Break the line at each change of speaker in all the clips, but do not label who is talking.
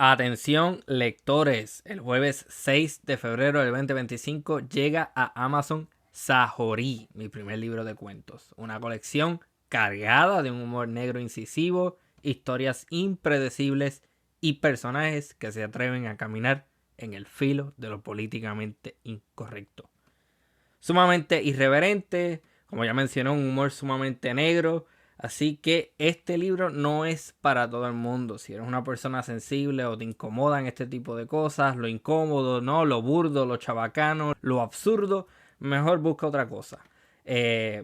Atención, lectores. El jueves 6 de febrero del 2025 llega a Amazon Sajorí, mi primer libro de cuentos. Una colección cargada de un humor negro incisivo, historias impredecibles y personajes que se atreven a caminar en el filo de lo políticamente incorrecto. Sumamente irreverente, como ya mencioné, un humor sumamente negro. Así que este libro no es para todo el mundo. Si eres una persona sensible o te incomodan este tipo de cosas, lo incómodo, ¿no? Lo burdo, lo chabacano, lo absurdo, mejor busca otra cosa.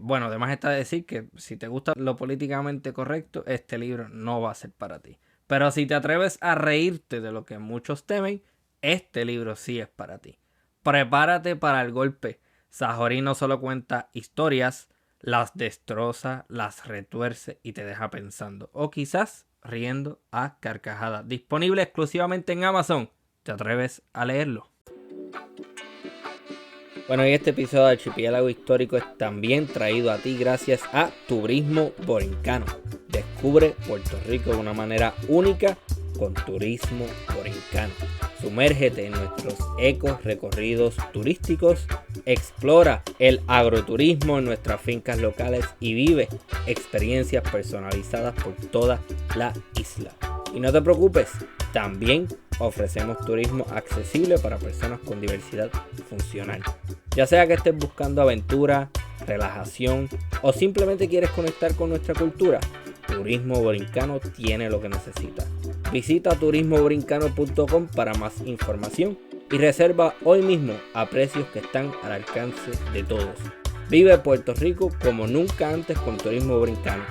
Bueno, además está de decir que si te gusta lo políticamente correcto, este libro no va a ser para ti. Pero si te atreves a reírte de lo que muchos temen, este libro sí es para ti. Prepárate para el golpe. Sajorí no solo cuenta historias, las destroza, las retuerce y te deja pensando. O quizás riendo a carcajadas. Disponible exclusivamente en Amazon. ¿Te atreves a leerlo? Bueno, y este episodio de Archipiélago Histórico es también traído a ti gracias a Turismo Borincano. Descubre Puerto Rico de una manera única con Turismo Borincano. Sumérgete en nuestros ecos recorridos turísticos, explora el agroturismo en nuestras fincas locales y vive experiencias personalizadas por toda la isla. Y no te preocupes, también ofrecemos turismo accesible para personas con diversidad funcional. Ya sea que estés buscando aventura, relajación o simplemente quieres conectar con nuestra cultura, Turismo Borincano tiene lo que necesitas. Visita turismoborincano.com para más información y reserva hoy mismo a precios que están al alcance de todos. Vive Puerto Rico como nunca antes con Turismo Borincano.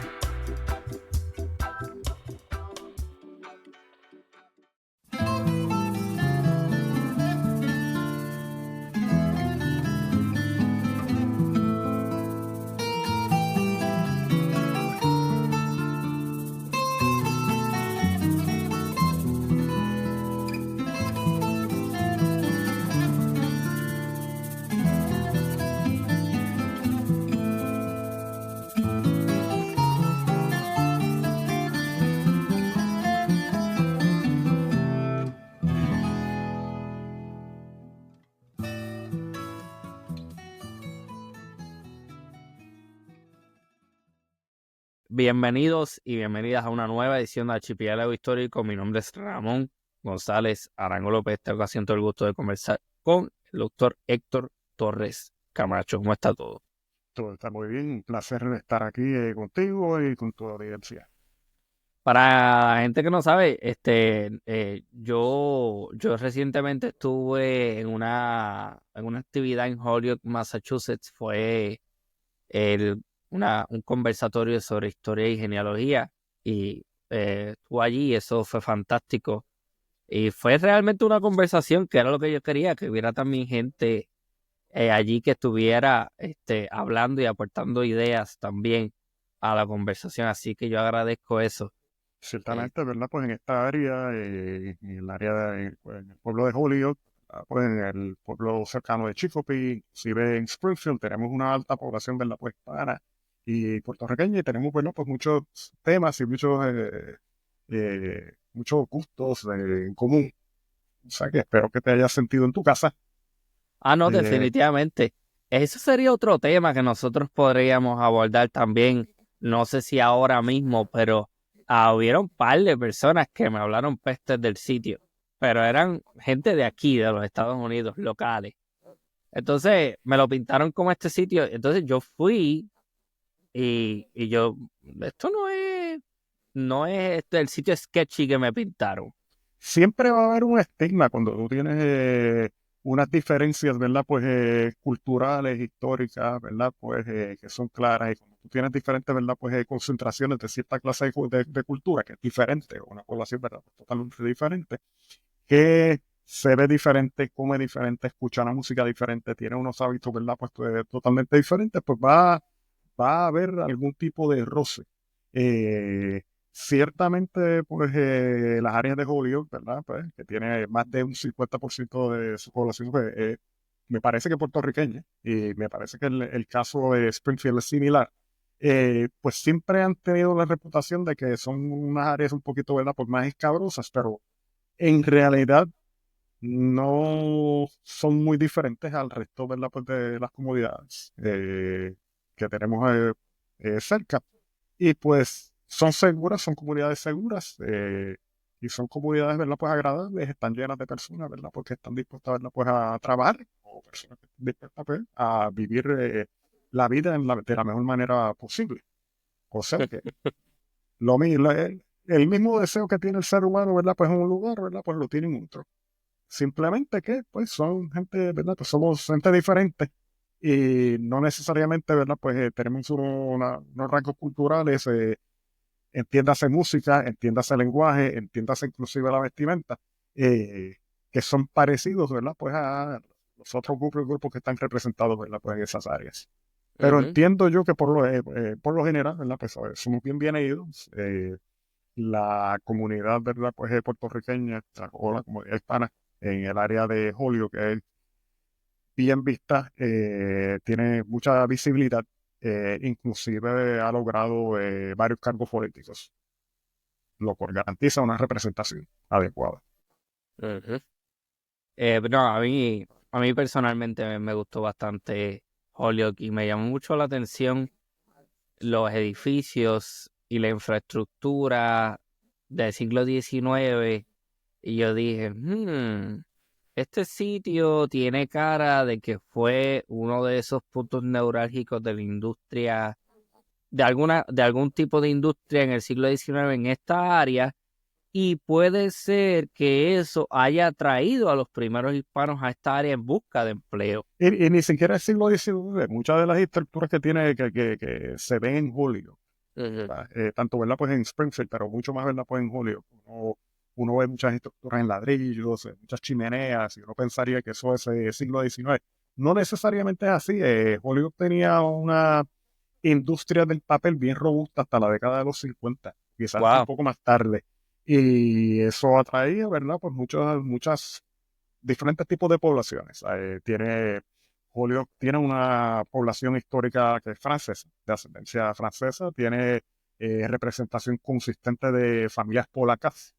Bienvenidos y bienvenidas a una nueva edición de Archipiélago Histórico. Mi nombre es Ramón González Arango López. Esta ocasión tengo el gusto de conversar con el doctor Héctor Torres Camacho. ¿Cómo está todo?
Todo está muy bien, un placer estar aquí contigo y con tu audiencia.
Para la gente que no sabe, yo recientemente estuve en una actividad en Holyoke, Massachusetts. Fue un conversatorio sobre historia y genealogía y estuve allí y eso fue fantástico. Y fue realmente una conversación que era lo que yo quería, que hubiera también gente allí que estuviera hablando y aportando ideas también a la conversación. Así que yo agradezco eso. Eh,
Ciertamente, ¿verdad? Pues en esta área, en el área pues, en el pueblo de Holyoke, pues en el pueblo cercano de Chicopee, inclusive en Springfield, tenemos una alta población, ¿verdad? Pues hispana y puertorriqueña y tenemos, bueno, pues muchos temas y muchos gustos en común. O sea que espero que te hayas sentido en tu casa.
no,
Eh,
definitivamente. Eso sería otro tema que nosotros podríamos abordar también. No sé si ahora mismo, pero hubieron un par de personas que me hablaron pestes del sitio, pero eran gente de aquí, de los Estados Unidos, locales. Entonces me lo pintaron como este sitio. Entonces yo fui y yo, esto no es el sitio sketchy que me pintaron.
Siempre va a haber un estigma cuando tú tienes unas diferencias, ¿verdad? Pues culturales, históricas, ¿verdad? Pues que son claras y cuando tú tienes diferentes, ¿verdad? Pues concentraciones de cierta clase de cultura que es diferente, una población, ¿verdad? Pues, totalmente diferente, que se ve diferente, come diferente, escucha una música diferente, tiene unos hábitos, ¿verdad? Pues totalmente diferentes, pues va a haber algún tipo de roce. Eh, Ciertamente, pues las áreas de Holyoke, ¿verdad? Pues, que tiene más de un 50% de su población, pues, me parece que puertorriqueña, y me parece que el caso de Springfield es similar. Pues siempre han tenido la reputación de que son unas áreas un poquito, ¿verdad? Pues más escabrosas, pero en realidad no son muy diferentes al resto, ¿verdad? Pues de las comunidades que tenemos cerca. Y pues son seguras, son comunidades seguras y son comunidades, ¿verdad? Pues agradables, están llenas de personas, ¿verdad? Porque están dispuestas, ¿verdad? Pues a trabajar o personas que están dispuestas pues, a vivir la vida de la mejor manera posible. O sea que lo mismo, el mismo deseo que tiene el ser humano, ¿verdad? Pues en un lugar, ¿verdad? Pues lo tiene en otro. Simplemente que, pues, son gente, ¿verdad? Pues somos gente diferente y no necesariamente, ¿verdad? Pues tenemos unos rasgos culturales, entiéndase música, entiéndase lenguaje, entiéndase inclusive la vestimenta, eh, que son parecidos, ¿verdad? Pues a los otros grupos que están representados, ¿verdad? Pues en esas áreas. Pero
Ujú.
entiendo yo que por lo general, ¿verdad? Pues somos bien idos. La comunidad, ¿verdad? Pues puertorriqueña o la comunidad hispana en el área de Holyoke, que es bien vista, tiene mucha visibilidad, inclusive ha logrado varios cargos políticos, lo cual garantiza una representación adecuada.
Ujú.
No, a mí personalmente me gustó bastante Holyoke y me llamó mucho la atención los edificios y la infraestructura del siglo XIX. Y yo dije, este sitio tiene cara de que fue uno de esos puntos neurálgicos de la industria, de algún tipo de industria en el siglo XIX en esta área. Y puede ser que eso haya atraído a los primeros hispanos a esta área en busca de empleo.
Y ni siquiera el siglo XIX, muchas de las estructuras que tiene, que se ven en Holyoke,
Ujú.
¿verdad? Tanto, ¿verdad? Pues en Springfield, pero mucho más, ¿verdad? Pues en Holyoke. Uno ve muchas estructuras en ladrillos, muchas chimeneas, y uno pensaría que eso es siglo XIX. No necesariamente es así. Holyoke tenía una industria del papel bien robusta hasta la década de los 50, quizás un
Wow.
poco más tarde. Y eso atraía, ¿verdad? Pues muchas diferentes tipos de poblaciones. Holyoke tiene una población histórica que es francesa, de ascendencia francesa, tiene representación consistente de familias polacas.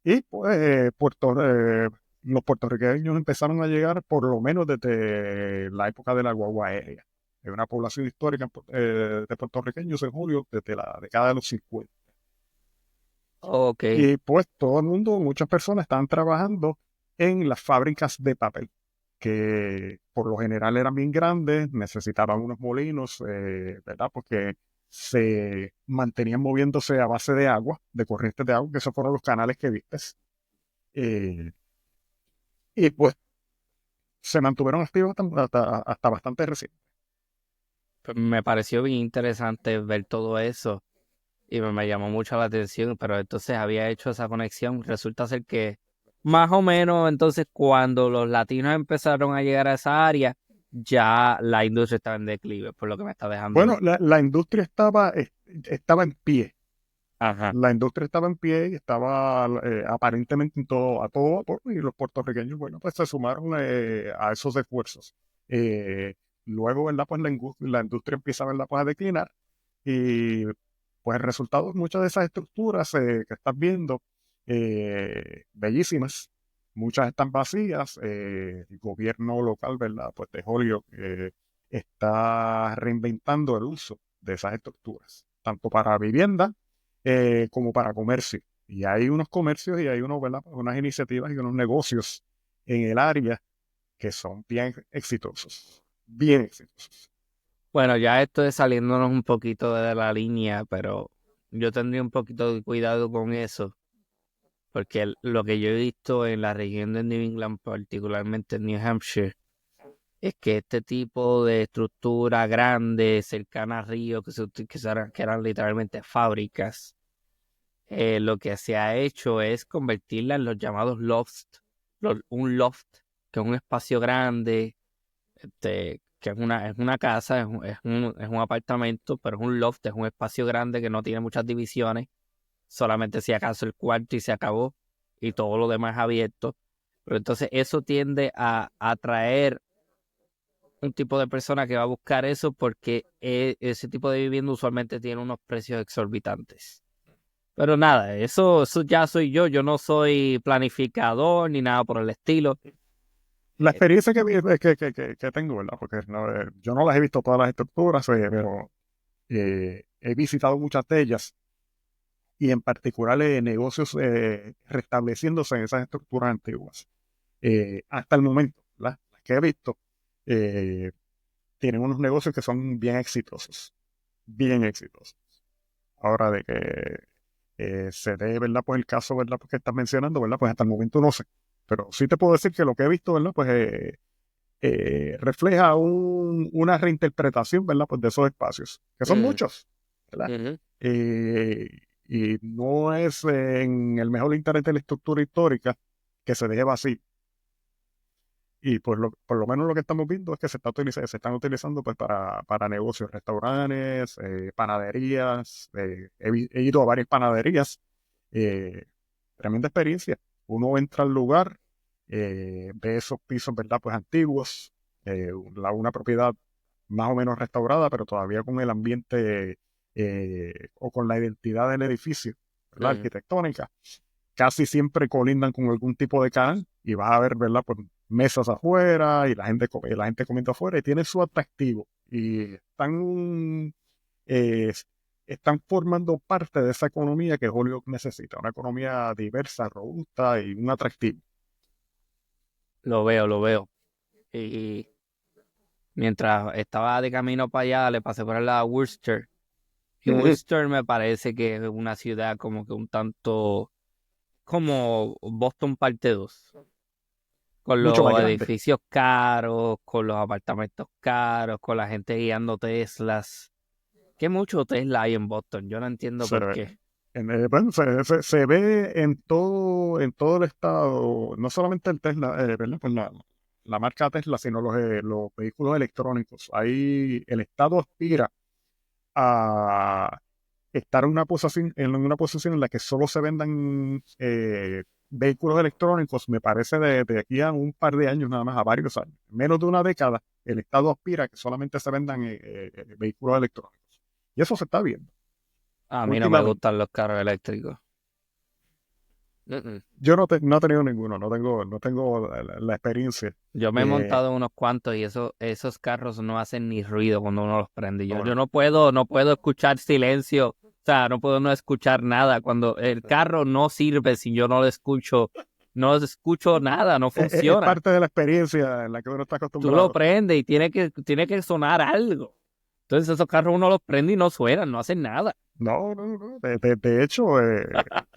Y pues los puertorriqueños empezaron a llegar por lo menos desde la época de la guagua aérea. Hay una población histórica de puertorriqueños en Julio desde la década de los 50.
Ok.
Y pues todo el mundo, muchas personas estaban trabajando en las fábricas de papel, que por lo general eran bien grandes, necesitaban unos molinos, ¿verdad? Porque se mantenían moviéndose a base de agua, de corrientes de agua, que esos fueron los canales que vistes. Eh, y pues se mantuvieron activos hasta bastante reciente.
Pues me pareció bien interesante ver todo eso y me llamó mucho la atención, pero entonces había hecho esa conexión. Resulta ser que más o menos entonces cuando los latinos empezaron a llegar a esa área, ya la industria estaba en declive, por lo que me está
Bueno,
dejando.
la industria estaba en pie.
Ajá.
La industria estaba en pie y estaba aparentemente a todo vapor, y los puertorriqueños, bueno, pues se sumaron a esos esfuerzos. Eh, Luego, ¿verdad? Pues la industria empieza, ¿verdad? Pues a declinar y pues el resultado, muchas de esas estructuras que estás viendo, bellísimas, muchas están vacías. El gobierno local, ¿verdad? Pues de Holyoke está reinventando el uso de esas estructuras, tanto para vivienda como para comercio. Y hay unos comercios y hay ¿verdad? Unas iniciativas y unos negocios en el área que son bien exitosos, bien exitosos.
Bueno, ya esto es saliéndonos un poquito de la línea, pero yo tendría un poquito de cuidado con eso, porque lo que yo he visto en la región de New England, particularmente en New Hampshire, es que este tipo de estructura grande, cercana a ríos, que eran literalmente fábricas, lo que se ha hecho es convertirla en los llamados lofts. Un loft, que es un espacio grande, que es una casa, es un apartamento, pero es un loft, es un espacio grande que no tiene muchas divisiones, solamente si acaso el cuarto y se acabó, y todo lo demás es abierto. Pero entonces eso tiende a atraer un tipo de persona que va a buscar eso porque ese tipo de vivienda usualmente tiene unos precios exorbitantes. Pero nada, eso ya soy yo. Yo no soy planificador ni nada por el estilo.
La
Eh,
experiencia que tengo, ¿verdad? Porque no, yo no las he visto todas las estructuras, pero he visitado muchas de ellas y en particular negocios restableciéndose en esas estructuras antiguas. Hasta el momento, ¿verdad? Las que he visto eh, tienen unos negocios que son bien exitosos, bien exitosos. Ahora de que se dé, ¿verdad? Pues el caso, ¿verdad? Pues que estás mencionando, ¿verdad? Pues hasta el momento no sé. Pero sí te puedo decir que lo que he visto, ¿verdad? Pues refleja una reinterpretación, ¿verdad? Pues de esos espacios, que son
mm,
muchos, ¿verdad?
ujú.
Eh, y no es en el mejor interés de la estructura histórica que se deje vacío. Y por lo menos lo que estamos viendo es que se están utilizando pues para negocios, restaurantes, panaderías. He ido a varias panaderías. eh, Tremenda experiencia. Uno entra al lugar, ve esos pisos, ¿verdad? Pues antiguos, una propiedad más o menos restaurada, pero todavía con el ambiente o con la identidad del edificio, ¿verdad?
Ujú.
Arquitectónica. Casi siempre colindan con algún tipo de canal y vas a ver, ¿verdad? Pues mesas afuera y la gente comiendo afuera y tiene su atractivo y eh, están formando parte de esa economía que Hollywood necesita, una economía diversa, robusta y un atractivo.
Lo veo, lo veo. Y mientras estaba de camino para allá, le pasé por el lado de Worcester. Y
Ujú.
Worcester me parece que es una ciudad como que un tanto como Boston parte 2 con
Mucho más
los
grande.
edificios caros, con los apartamentos caros, con la gente guiando Teslas. Que mucho Tesla hay en Boston, yo no entiendo
Se
por
ve,
qué.
bueno, se ve en todo el estado, no solamente el Tesla, ¿verdad? Pues la marca Tesla, sino los vehículos electrónicos. Ahí el estado aspira a estar en una posición en la que solo se vendan vehículos electrónicos, me parece de aquí a un par de años nada más, a varios años. En menos de una década, el estado aspira a que solamente se vendan vehículos electrónicos. Y eso se está viendo
A mí no me
últimamente.
gustan los carros eléctricos. Mm-mm.
Yo no he tenido ninguno, no tengo la experiencia.
Yo me he
Eh,
montado en unos cuantos y esos carros no hacen ni ruido cuando uno los prende. Yo
bueno,
no puedo escuchar silencio, o sea, no puedo no escuchar nada. Cuando el carro no sirve si yo no lo escucho, no escucho nada, no
es
funciona.
parte de la experiencia en la que uno está
Tú lo
acostumbrado.
prendes y tiene que sonar algo. Entonces esos carros uno los prende y no suenan, no hacen nada.
No. De hecho,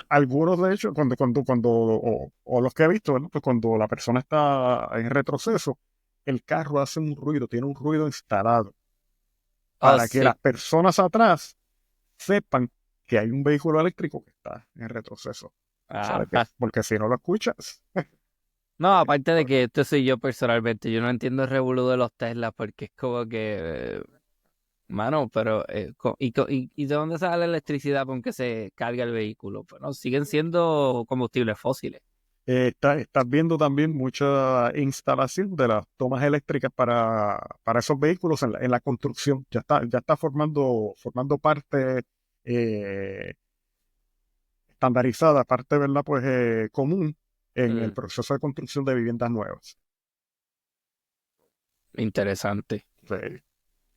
algunos de hecho, o los que he visto, ¿no? Pues cuando la persona está en retroceso, el carro hace un ruido, tiene un ruido instalado
Oh,
para que
sí.
las personas atrás sepan que hay un vehículo eléctrico que está en retroceso. ¿Sabes qué?
Ajá.
Porque si no lo escuchas,
No, aparte de que esto soy yo personalmente, yo no entiendo el revolú de los Teslas porque es como que mano, pero ¿y de dónde sale la electricidad con que se carga el vehículo? Pues no, siguen siendo combustibles fósiles.
estás viendo también mucha instalación de las tomas eléctricas para esos vehículos en la construcción. Ya está formando parte eh, estandarizada, parte, ¿verdad? Pues común en el
Mm,
proceso de construcción de viviendas nuevas.
interesante.
Sí,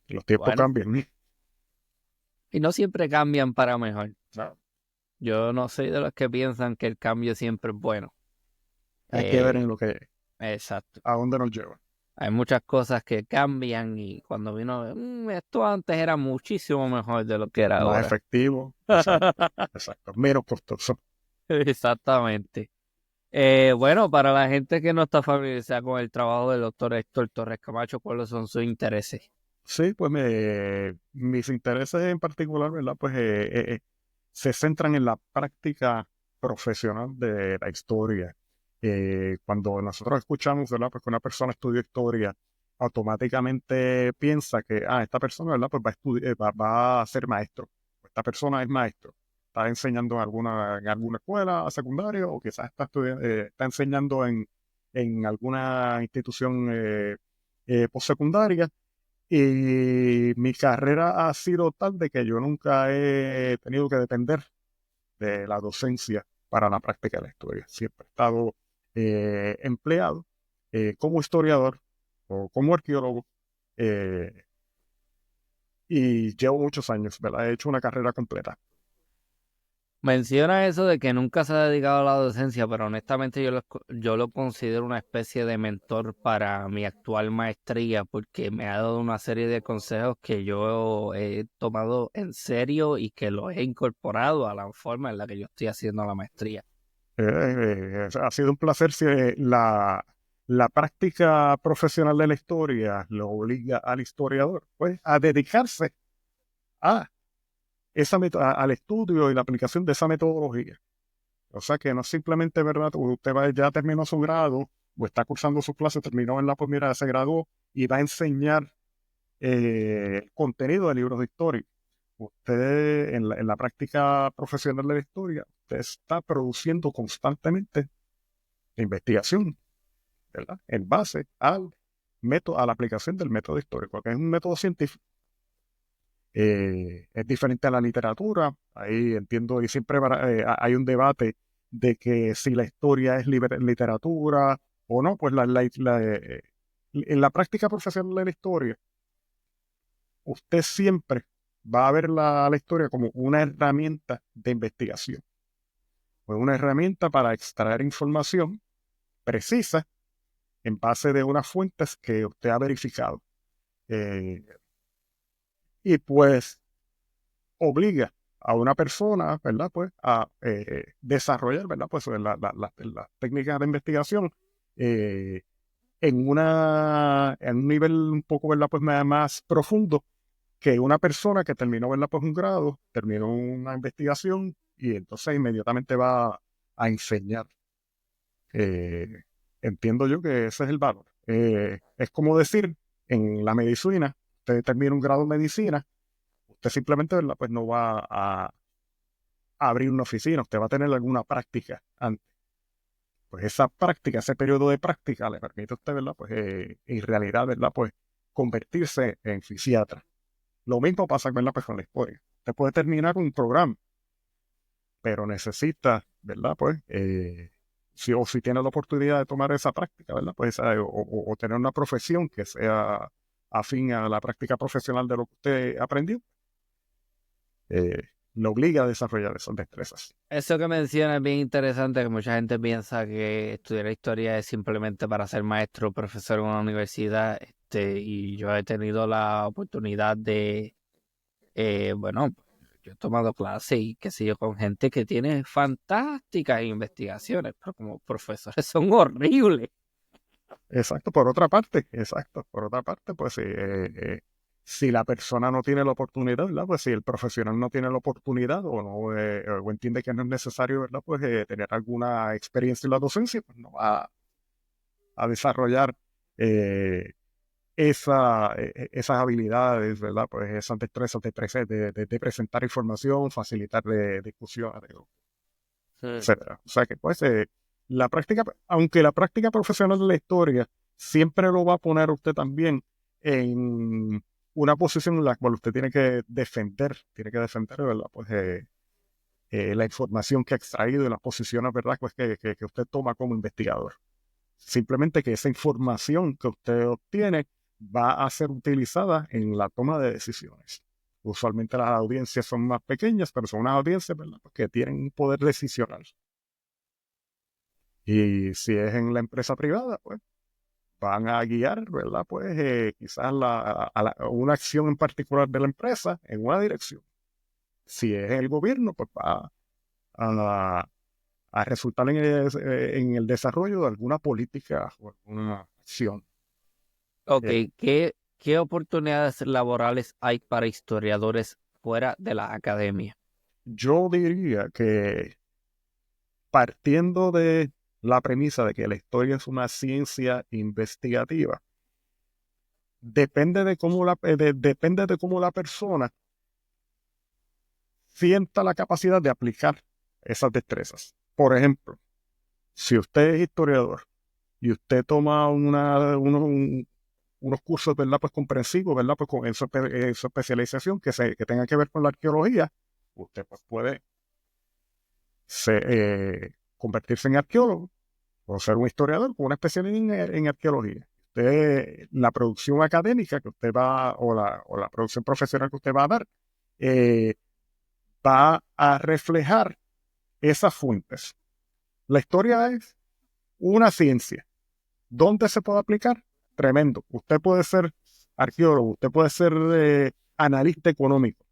los tiempos
Bueno,
cambian.
y no siempre cambian para mejor.
No,
Yo no soy de los que piensan que el cambio siempre es bueno.
hay que ver
Eh,
en lo que,
exacto.
a dónde nos lleva.
Hay muchas cosas que cambian y cuando vino, esto antes era muchísimo mejor de lo que era
Más
ahora.
efectivo, exacto, menos costoso.
Exactamente. Bueno, para la gente que no está familiarizada con el trabajo del doctor Héctor Torres Camacho, ¿cuáles son sus intereses?
Sí, pues mis intereses en particular, ¿verdad? Pues se centran en la práctica profesional de la historia. Cuando nosotros escuchamos, ¿verdad? Pues que una persona estudia historia, automáticamente piensa que, esta persona, ¿verdad? Pues va a ser maestro. Esta persona es maestro. Está enseñando en alguna escuela secundaria o quizás está enseñando en alguna institución postsecundaria y mi carrera ha sido tal de que yo nunca he tenido que depender de la docencia para la práctica de la historia. Siempre he estado empleado como historiador o como arqueólogo y llevo muchos años, ¿verdad? He hecho una carrera completa.
Menciona eso de que nunca se ha dedicado a la docencia, pero honestamente yo lo considero una especie de mentor para mi actual maestría, porque me ha dado una serie de consejos que yo he tomado en serio y que los he incorporado a la forma en la que yo estoy haciendo la maestría.
Ha sido un placer. Si, la práctica profesional de la historia lo obliga al historiador, pues, a dedicarse a al estudio y la aplicación de esa metodología. O sea que no es simplemente, ¿verdad? Usted ya terminó su grado o está cursando su clase, terminó, ¿verdad? Pues mira, se graduó y va a enseñar el contenido de libros de historia. Usted en la práctica profesional de la historia, usted está produciendo constantemente investigación, ¿verdad? En base al método, a la aplicación del método histórico, que es un método científico. Es diferente a la literatura. Ahí entiendo, y siempre hay un debate de que si la historia es literatura o no. Pues en la práctica profesional de la historia, usted siempre va a ver la historia como una herramienta de investigación, pues una herramienta para extraer información precisa en base de unas fuentes que usted ha verificado. Eh, y pues obliga a una persona, ¿verdad? Pues a desarrollar, ¿verdad? Pues las técnicas de investigación eh, en un nivel un poco, ¿verdad? Pues más profundo que una persona que terminó, ¿verdad? Pues un grado, terminó una investigación y entonces inmediatamente va a enseñar. Eh, Entiendo yo que ese es el valor. Es como decir, en la medicina, usted termina un grado en medicina, usted simplemente, ¿verdad? Pues no va a abrir una oficina, usted va a tener alguna práctica antes. Pues esa práctica, ese periodo de práctica le permite a usted, ¿verdad? Pues en realidad, ¿verdad? Pues convertirse en fisiatra. Lo mismo pasa, ¿verdad? Pues con la historia. Usted puede terminar un programa, pero necesita, ¿verdad? Pues si tiene la oportunidad de tomar esa práctica, ¿verdad? Pues o tener una profesión que sea afín a la práctica profesional de lo que usted aprendió, eh, lo obliga a desarrollar esas destrezas.
Eso que mencionas es bien interesante, que mucha gente piensa que estudiar historia es simplemente para ser maestro o profesor en una universidad, y yo he tenido la oportunidad de, bueno, yo he tomado clases y qué sé yo, con gente que tiene fantásticas investigaciones, pero como profesores son horribles.
Exacto, por otra parte, pues si la persona no tiene la oportunidad, ¿verdad? Pues si el profesional no tiene la oportunidad o no o entiende que no es necesario, ¿verdad? Pues tener alguna experiencia en la docencia, pues no va a desarrollar eh, esas habilidades, ¿verdad? Pues esas destrezas de presentar información, facilitar discusiones,
Mm.
etcétera. O sea que pues aunque la práctica profesional de la historia siempre lo va a poner usted también en una posición en la cual usted tiene que defender, ¿verdad? Pues la información que ha extraído y las posiciones, ¿verdad? Pues que usted toma como investigador. Simplemente que esa información que usted obtiene va a ser utilizada en la toma de decisiones. Usualmente las audiencias son más pequeñas, pero son unas audiencias, ¿verdad? Pues que tienen un poder decisional. Y si es en la empresa privada, pues van a guiar, ¿verdad? Pues quizás una acción en particular de la empresa en una dirección. Si es en el gobierno, pues va a, a resultar en el desarrollo de alguna política o alguna acción.
Ok,
Eh,
¿qué oportunidades laborales hay para historiadores fuera de la academia?
yo diría que partiendo de la premisa de que la historia es una ciencia investigativa, depende de cómo la persona sienta la capacidad de aplicar esas destrezas. Por ejemplo, si usted es historiador y usted toma unos cursos, ¿verdad? Pues comprensivos, ¿verdad? Pues con en su especialización que tenga que ver con la arqueología, usted pues puede convertirse en arqueólogo o ser un historiador con una especialidad en arqueología. La producción académica que usted va, o la producción profesional que usted va a dar, va a reflejar esas fuentes. La historia es una ciencia. ¿Dónde se puede aplicar? Tremendo. Usted puede ser arqueólogo, usted puede ser analista económico,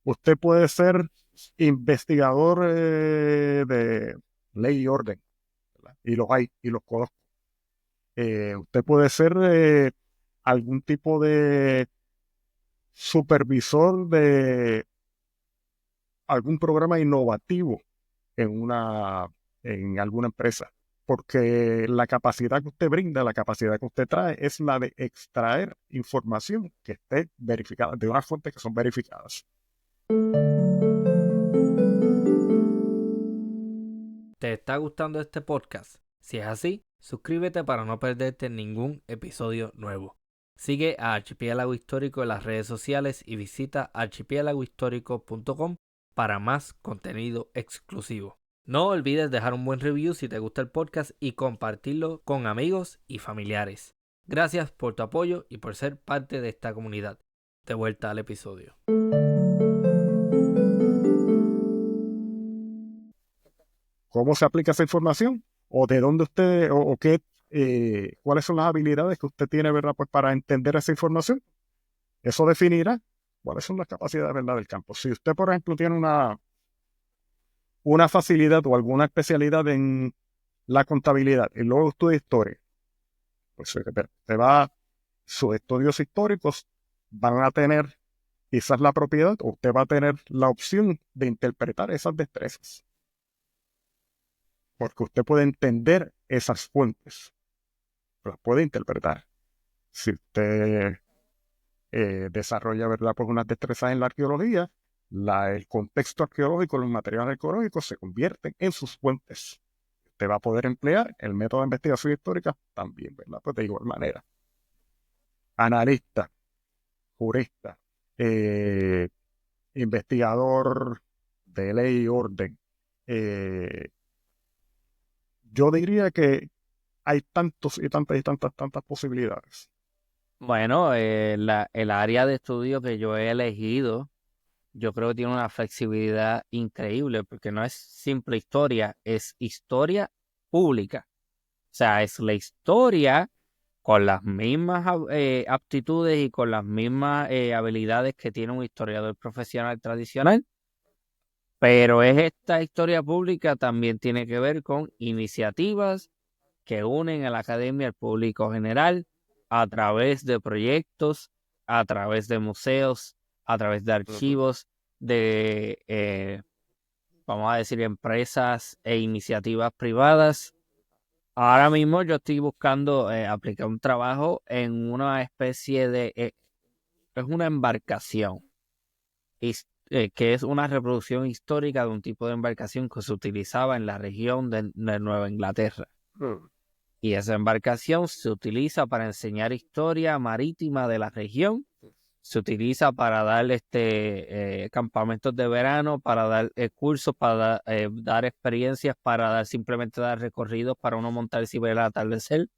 usted puede ser investigador de ley y orden, ¿verdad? Y los hay, y los conozco. Usted puede ser algún tipo de supervisor de algún programa innovativo en alguna empresa, porque la capacidad que usted brinda, la capacidad que usted trae es la de extraer información que esté verificada, de unas fuentes que son verificadas.
¿Te está gustando este podcast? Si es así, suscríbete para no perderte ningún episodio nuevo. Sigue a Archipiélago Histórico en las redes sociales y visita archipiélagohistórico.com para más contenido exclusivo. No olvides dejar un buen review si te gusta el podcast y compartirlo con amigos y familiares. Gracias por tu apoyo y por ser parte de esta comunidad. De vuelta al episodio.
¿Cómo se aplica esa información? ¿O de dónde usted, o qué, cuáles son las habilidades que usted tiene, ¿verdad? Pues para entender esa información. Eso definirá cuáles son las capacidades, ¿verdad? Del campo. Si usted, por ejemplo, tiene una facilidad o alguna especialidad en la contabilidad y luego estudia historia, pues sus estudios históricos van a tener quizás la propiedad, o usted va a tener la opción de interpretar esas destrezas, porque usted puede entender esas fuentes, las puede interpretar. Si usted desarrolla, ¿verdad?, pues unas destrezas en la arqueología, el contexto arqueológico, los materiales arqueológicos se convierten en sus fuentes. Usted va a poder emplear el método de investigación histórica también, ¿verdad? Pues de igual manera. Analista, jurista, eh, investigador de ley y orden. Yo diría que hay tantos y tantas y tantas posibilidades.
Bueno, el área de estudio que yo he elegido, yo creo que tiene una flexibilidad increíble porque no es simple historia, es historia pública. O sea, es la historia con las mismas aptitudes y con las mismas habilidades que tiene un historiador profesional tradicional, pero es esta historia pública también tiene que ver con iniciativas que unen a la academia al público general a través de proyectos, a través de museos, a través de archivos, de, vamos a decir, empresas e iniciativas privadas. Ahora mismo yo estoy buscando aplicar un trabajo en una especie de, es una embarcación, que es una reproducción histórica de un tipo de embarcación que se utilizaba en la región de Nueva Inglaterra. Y esa embarcación se utiliza para enseñar historia marítima de la región, se utiliza para dar campamentos de verano, para dar cursos, para dar experiencias, para simplemente dar recorridos para uno montarse y ver el atardecer.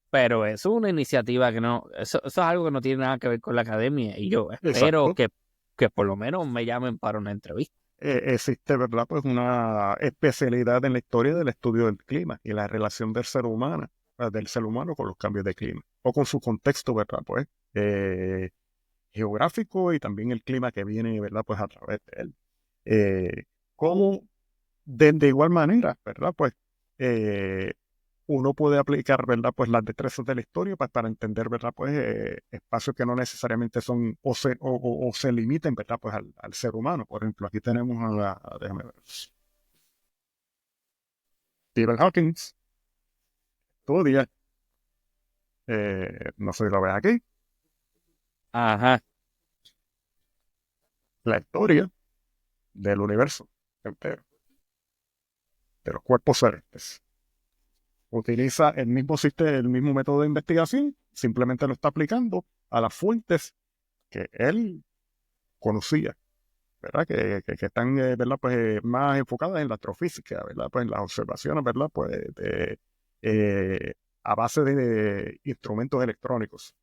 Pero eso es una iniciativa que no, eso es algo que no tiene nada que ver con la academia. Y yo espero
Exacto.
que por lo menos me llamen para una entrevista.
Existe, ¿verdad?, pues una especialidad en la historia del estudio del clima y la relación del ser humano con los cambios de clima o con su contexto, ¿verdad?, pues geográfico y también el clima que viene, ¿verdad?, pues a través de él. Cómo de igual manera, ¿verdad?, pues uno puede aplicar, ¿verdad?, pues las destrezas de la historia para entender, ¿verdad?, pues espacios que no necesariamente son o se limiten, ¿verdad?, pues al ser humano. Por ejemplo, aquí tenemos déjame ver, Stephen Hawking, estudia, no sé si lo ves aquí,
Ajá.
la historia del universo entero, de los cuerpos celestes. Utiliza el mismo sistema, el mismo método de investigación, simplemente lo está aplicando a las fuentes que él conocía. ¿verdad? Que están, ¿verdad? Pues más enfocadas en la astrofísica, ¿verdad? Pues en las observaciones, ¿verdad? Pues eh, a base de instrumentos electrónicos.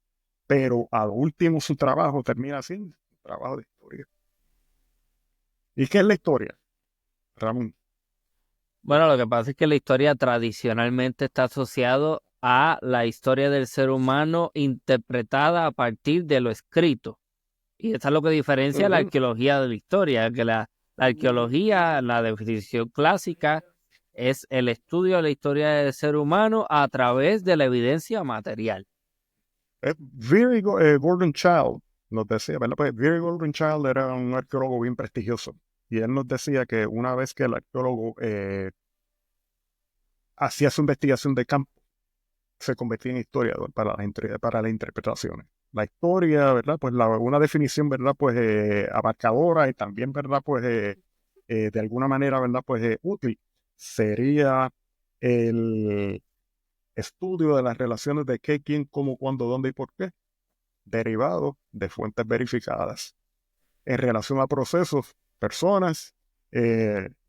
Pero al último su trabajo termina siendo un trabajo de historia. ¿Y qué es la historia, Ramón?
Bueno, lo que pasa es que la historia tradicionalmente está asociado a la historia del ser humano interpretada a partir de lo escrito. Y eso es lo que diferencia la
Ujú.
arqueología de la historia, que la arqueología, la definición clásica, es el estudio de la historia del ser humano a través de la evidencia material.
Gordon Child nos decía, ¿verdad? Pues Very Gordon Child era un arqueólogo bien prestigioso. Y él nos decía que una vez que el arqueólogo hacía su investigación de campo, se convertía en historiador para las interpretaciones. La historia, ¿verdad? Pues una definición, ¿verdad? Pues abarcadora y también, ¿verdad? Pues de alguna manera, ¿verdad? Pues útil sería el estudio de las relaciones de qué, quién, cómo, cuándo, dónde y por qué, derivado de fuentes verificadas en relación a procesos, personas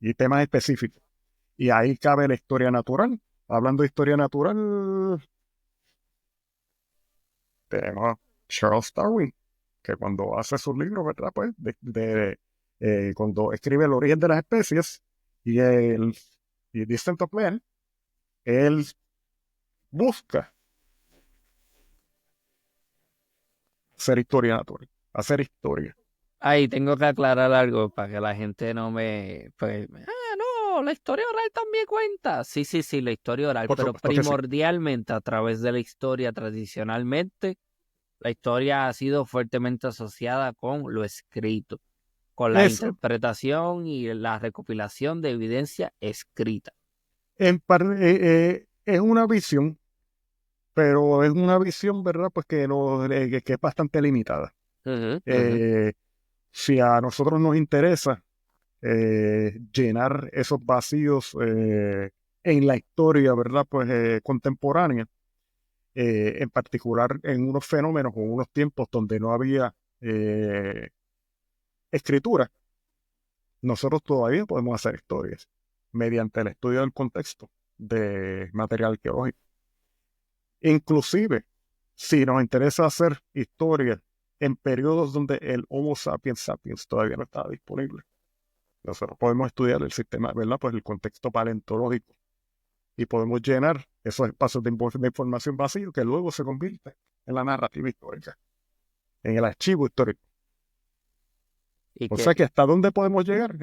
y temas específicos. Y ahí cabe la historia natural. Hablando de historia natural, tenemos a Charles Darwin, que cuando hace sus libros, ¿verdad? Pues cuando escribe El origen de las especies y Descent of Man, él busca hacer historia natural, hacer historia.
Ahí tengo que aclarar algo para que la gente no me... Pues, no, la historia oral también cuenta. Sí, sí, sí, la historia oral,
Por
pero
supuesto que sí.
primordialmente a través de la historia tradicionalmente, la historia ha sido fuertemente asociada con lo escrito, con la
Eso
interpretación y la recopilación de evidencia escrita.
es una visión, pero es una visión, ¿verdad? Pues que, no, que es bastante limitada.
Ujú, ujú.
Eh, si a nosotros nos interesa llenar esos vacíos en la historia, ¿verdad? Pues contemporánea, en particular en unos fenómenos o unos tiempos donde no había escritura, nosotros todavía podemos hacer historias mediante el estudio del contexto de material arqueológico. Inclusive, si nos interesa hacer historias en periodos donde el Homo sapiens sapiens todavía no estaba disponible, nosotros podemos estudiar el sistema, ¿verdad? Pues el contexto paleontológico y podemos llenar esos espacios de información vacíos que luego se convierte en la narrativa histórica, en el archivo histórico.
Y
O sea
que,
que hasta dónde podemos llegar,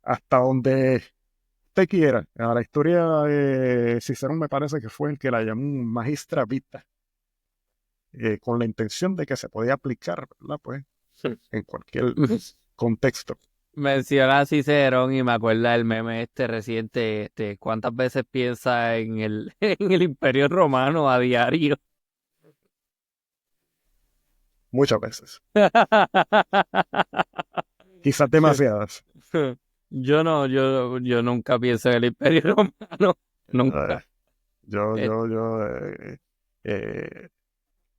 hasta donde usted quiera. A la historia de Cicerón me parece que fue el que la llamó magistra vita, con la intención de que se podía aplicar, ¿verdad? Pues en cualquier contexto.
menciona a Cicerón y me acuerda del meme este reciente, ¿cuántas veces piensa en el, en el Imperio Romano a diario?
Muchas veces. Quizás demasiadas.
Yo nunca pienso en el Imperio Romano,
Eh,
nunca.
yo,
Eh,
yo, yo, eh,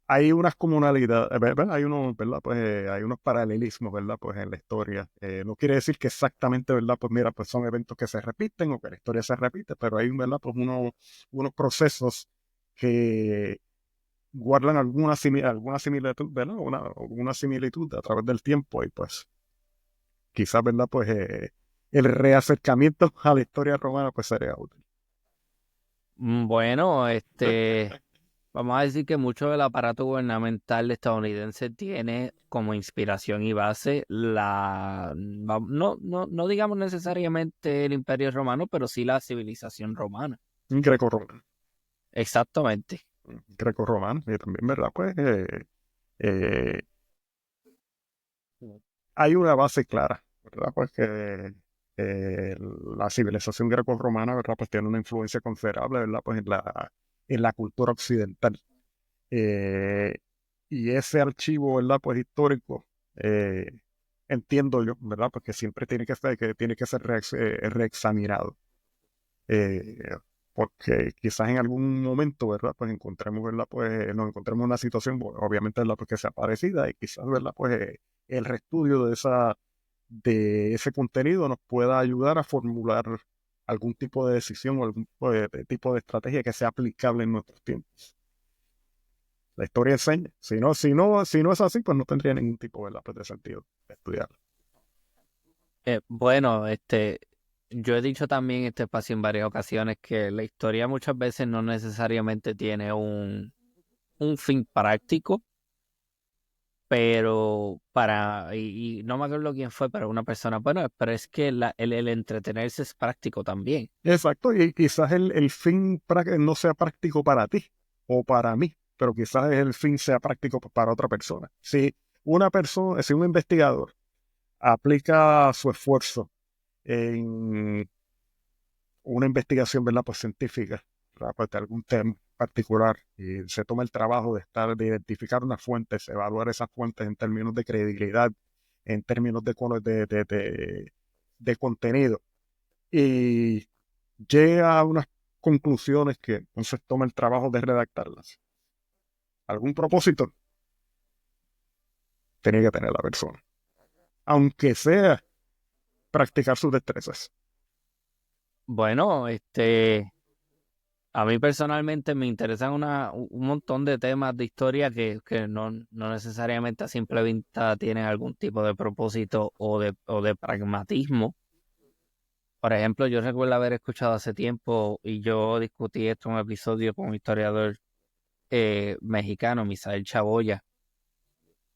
hay unas comunalidades, ¿verdad? Hay unos, ¿verdad? Pues hay unos paralelismos, ¿verdad? Pues en la historia. No quiere decir que exactamente, ¿verdad? Pues mira, pues son eventos que se repiten o que la historia se repite, pero hay, ¿verdad? Pues unos procesos que guardan alguna similitud, ¿verdad? Una similitud a través del tiempo y pues quizás, ¿verdad? Pues el reacercamiento a la historia romana pues sería útil.
bueno, vamos a decir que mucho del aparato gubernamental estadounidense tiene como inspiración y base no digamos necesariamente el Imperio Romano, pero sí la civilización romana.
Greco-romano.
Exactamente.
Greco-romano. Y también, ¿verdad? Pues eh, hay una base clara, ¿verdad? Pues que eh, la civilización greco-romana, ¿verdad? Pues tiene una influencia considerable, ¿verdad? Pues en la cultura occidental. Eh, y ese archivo, ¿verdad? Pues histórico, eh, entiendo yo, ¿verdad? Porque siempre tiene que ser reexaminado. Eh, porque quizás en algún momento, ¿verdad? Pues encontremos, ¿verdad? Pues nos encontremos en una situación, bueno, obviamente, ¿verdad? Pues que sea parecida y quizás, ¿verdad? Pues el reestudio de ese contenido nos pueda ayudar a formular algún tipo de decisión o algún tipo de estrategia que sea aplicable en nuestros tiempos. La historia enseña. Si no es así, pues no tendría ningún tipo, ¿verdad? Pues de sentido estudiar.
Bueno, yo he dicho también en este espacio en varias ocasiones que la historia muchas veces no necesariamente tiene un fin práctico, pero y no me acuerdo quién fue, pero una persona, bueno, pero es que el entretenerse es práctico también.
Exacto, y quizás el fin no sea práctico para ti o para mí, pero quizás el fin sea práctico para otra persona. Si un investigador aplica su esfuerzo en una investigación, ¿verdad? Pues científica, ¿verdad? Pues de algún tema particular y se toma el trabajo de identificar unas fuentes, evaluar esas fuentes en términos de credibilidad, en términos de contenido y llega a unas conclusiones que entonces toma el trabajo de redactarlas. Algún propósito tenía que tener la persona, aunque sea practicar sus destrezas.
Bueno, a mí personalmente me interesan un montón de temas de historia que no necesariamente a simple vista tienen algún tipo de propósito o de pragmatismo. Por ejemplo, yo recuerdo haber escuchado hace tiempo y yo discutí esto en un episodio con un historiador mexicano, Misael Chaboya.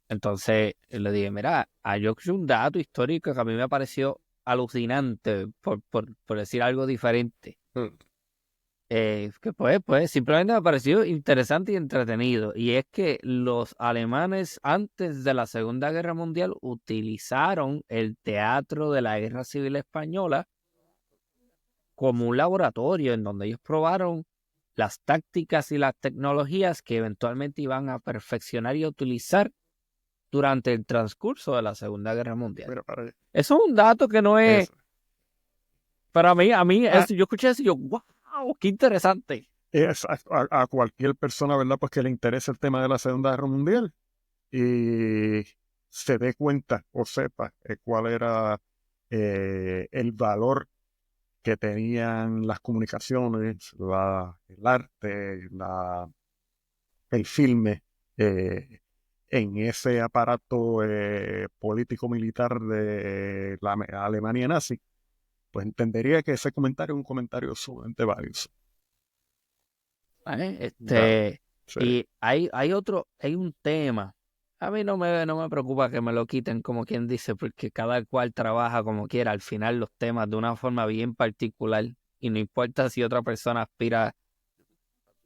Entonces le dije, mira, yo escuché un dato histórico que a mí me pareció alucinante, por decir algo diferente.
Mm.
Que pues simplemente me ha parecido interesante y entretenido. Y es que los alemanes antes de la Segunda Guerra Mundial utilizaron el teatro de la Guerra Civil Española como un laboratorio en donde ellos probaron las tácticas y las tecnologías que eventualmente iban a perfeccionar y utilizar durante el transcurso de la Segunda Guerra Mundial.
Mira, para
Eso es un dato que no es,
eso.
para mí,
Ah,
yo escuché eso y yo, wow, qué interesante.
a cualquier persona, ¿verdad? Pues que le interese el tema de la Segunda Guerra Mundial y se dé cuenta o sepa cuál era el valor que tenían las comunicaciones, el arte, el filme eh, en ese aparato político-militar de la Alemania nazi, pues entendería que ese comentario es un comentario sumamente valioso. Ya, sí.
Y hay un tema. A mí no me preocupa que me lo quiten, como quien dice, porque cada cual trabaja como quiera. Al final los temas de una forma bien particular y no importa si otra persona aspira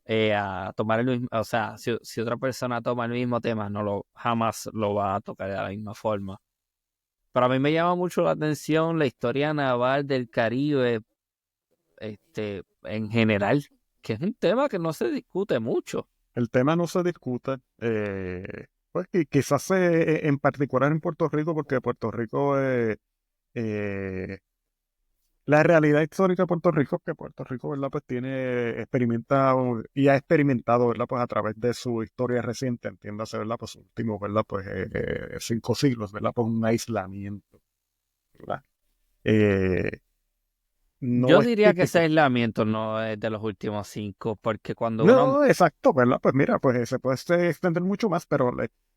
a tomar el mismo, o sea, si otra persona toma el mismo tema, jamás lo va a tocar de la misma forma. Pero a mí me llama mucho la atención la historia naval del Caribe, en general, que es un tema que no se discute mucho.
El tema no se discute, pues quizás en particular en Puerto Rico, porque Puerto Rico eh, la realidad histórica de Puerto Rico es que Puerto Rico, ¿verdad? Pues y ha experimentado, ¿verdad? Pues a través de su historia reciente, entiéndase, ¿verdad? Pues sus últimos, ¿verdad? Pues 5 siglos, ¿verdad? Pues un aislamiento, ¿verdad? Eh, no
Yo
es
diría que ese
típico.
aislamiento no es de los últimos 5, porque cuando uno,
No, exacto, ¿verdad? Pues mira, pues se puede extender mucho más, pero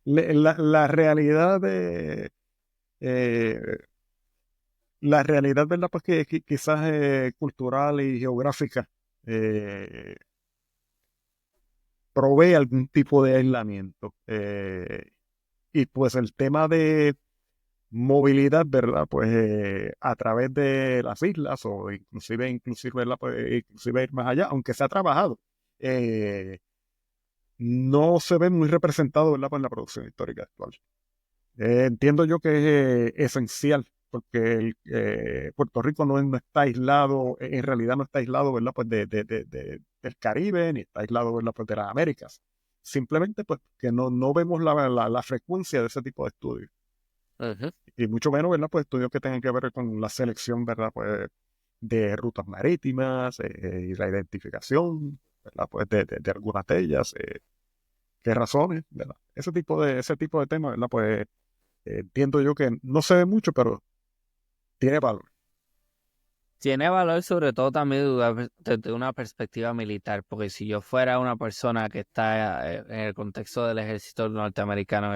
la realidad eh, la realidad, ¿verdad? Pues que quizás cultural y geográfica eh, provee algún tipo de aislamiento. Y pues el tema de movilidad, ¿verdad? Pues a través de las islas o inclusive, ¿verdad? Pues, inclusive ir más allá, aunque se ha trabajado, eh, no se ve muy representado, ¿verdad? Pues en la producción histórica actual. Entiendo yo que es esencial, porque Puerto Rico no está aislado, en realidad no está aislado, ¿verdad? Pues del Caribe, ni está aislado, ¿verdad? Pues de las Américas. Simplemente, pues, que no vemos la frecuencia de ese tipo de estudios.
ujú,
Y mucho menos, ¿verdad? Pues estudios que tengan que ver con la selección, ¿verdad? Pues de rutas marítimas y la identificación, ¿verdad? Pues de algunas de ellas, qué razones, ¿verdad? Ese tipo de temas, ¿verdad? Pues entiendo yo que no se ve mucho, pero tiene valor.
Tiene valor sobre todo también desde una perspectiva militar, porque si yo fuera una persona que está en el contexto del ejército norteamericano,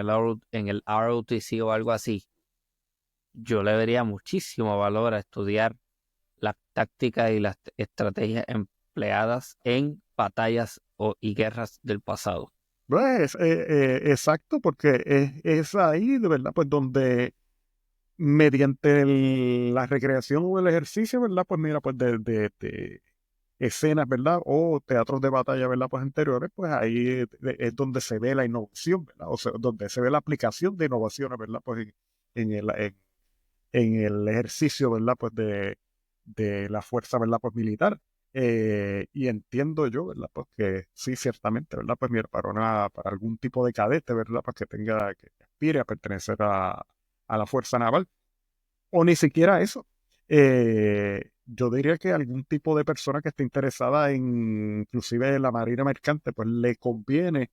en el ROTC o algo así, yo le vería muchísimo valor a estudiar las tácticas y las estrategias empleadas en batallas y guerras del pasado.
Pues, exacto, porque es ahí, de verdad, pues donde mediante la recreación o el ejercicio, ¿verdad? Pues mira, pues de escenas, ¿verdad? O teatros de batalla, ¿verdad? Pues anteriores, pues ahí es donde se ve la innovación, ¿verdad? O sea, donde se ve la aplicación de innovaciones, ¿verdad? Pues en el ejercicio, ¿verdad? Pues de la fuerza, ¿verdad? Pues militar. Y entiendo yo, ¿verdad? Pues que sí, ciertamente, ¿verdad? Pues mira, para algún tipo de cadete, ¿verdad? Pues que aspire a pertenecer a la Fuerza Naval, o ni siquiera eso. Yo diría que algún tipo de persona que esté interesada en, inclusive en la marina mercante, pues le conviene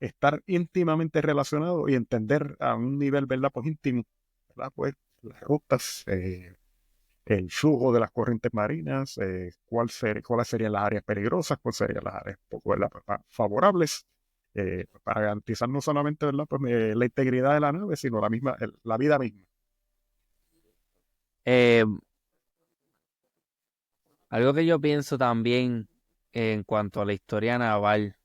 estar íntimamente relacionado y entender a un nivel, ¿verdad? Pues íntimo, ¿verdad? Pues las rutas, el flujo de las corrientes marinas, cuáles serían las áreas peligrosas, cuáles serían las áreas poco, ¿verdad? Pues, favorables, pues, para garantizar no solamente, ¿verdad? Pues la integridad de la nave, sino la vida misma.
Eh, Algo que yo pienso también en cuanto a la historia naval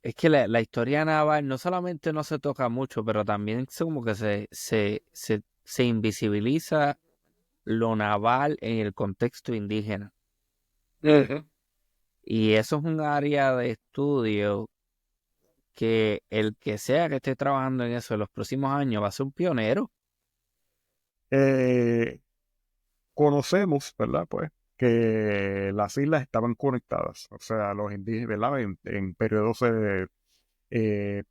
es que la historia naval no solamente no se toca mucho, pero también es como que se invisibiliza lo naval en el contexto indígena.
Ujú.
Y eso es un área de estudio que el que sea que esté trabajando en eso en los próximos años va a ser un pionero.
Eh, Conocemos, ¿verdad? Pues que las islas estaban conectadas, o sea, los indígenas, ¿verdad? En periodos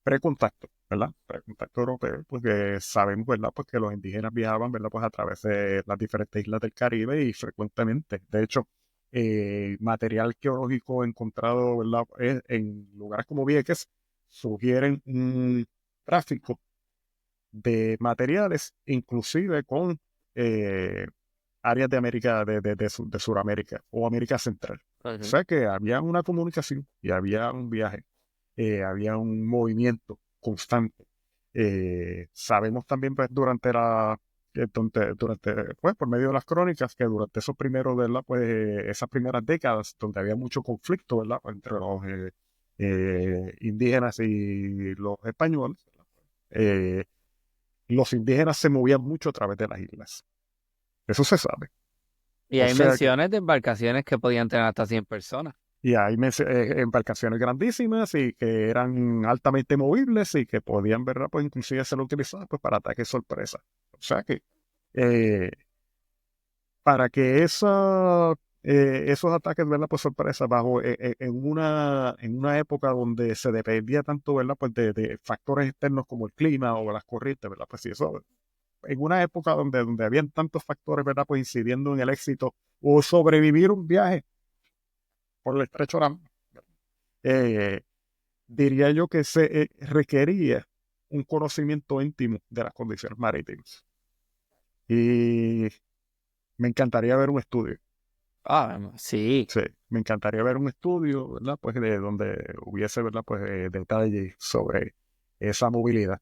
precontacto, ¿verdad? Precontacto europeo, porque sabemos, ¿verdad? Pues que los indígenas viajaban, ¿verdad? Pues a través de las diferentes islas del Caribe y frecuentemente. De hecho, material geológico encontrado, ¿verdad? En lugares como Vieques sugieren un tráfico de materiales, inclusive con eh, áreas de América, de Sudamérica o América Central. O
Ujú.
sea que había una comunicación y había un viaje, había un movimiento constante. Sabemos también, pues, pues, por medio de las crónicas, que durante esos primeros, ¿verdad? Pues, esas primeras décadas, donde había mucho conflicto, ¿verdad? Pues, entre los indígenas y los españoles, eh, los indígenas se movían mucho a través de las islas. Eso se sabe.
Y
O
hay
sea que,
menciones de embarcaciones que podían tener hasta 100 personas.
y hay embarcaciones grandísimas y que eran altamente movibles y que podían, ¿verdad? Pues inclusive ser utilizadas, pues, para ataques sorpresa. O sea que eh, para que esos ataques, ¿verdad? Pues sorpresa, en una época donde se dependía tanto, ¿verdad? Pues de factores externos como el clima o las corrientes, ¿verdad? Pues sí, eso, en una época donde habían tantos factores, ¿verdad? Pues incidiendo en el éxito o sobrevivir un viaje por el estrecho de Hormuz, eh, diría yo que se requería un conocimiento íntimo de las condiciones marítimas. Y me encantaría ver un estudio.
Ah, sí.
Sí, me encantaría ver un estudio, ¿verdad? Pues de donde hubiese, ¿verdad? Pues detalles sobre esa movilidad.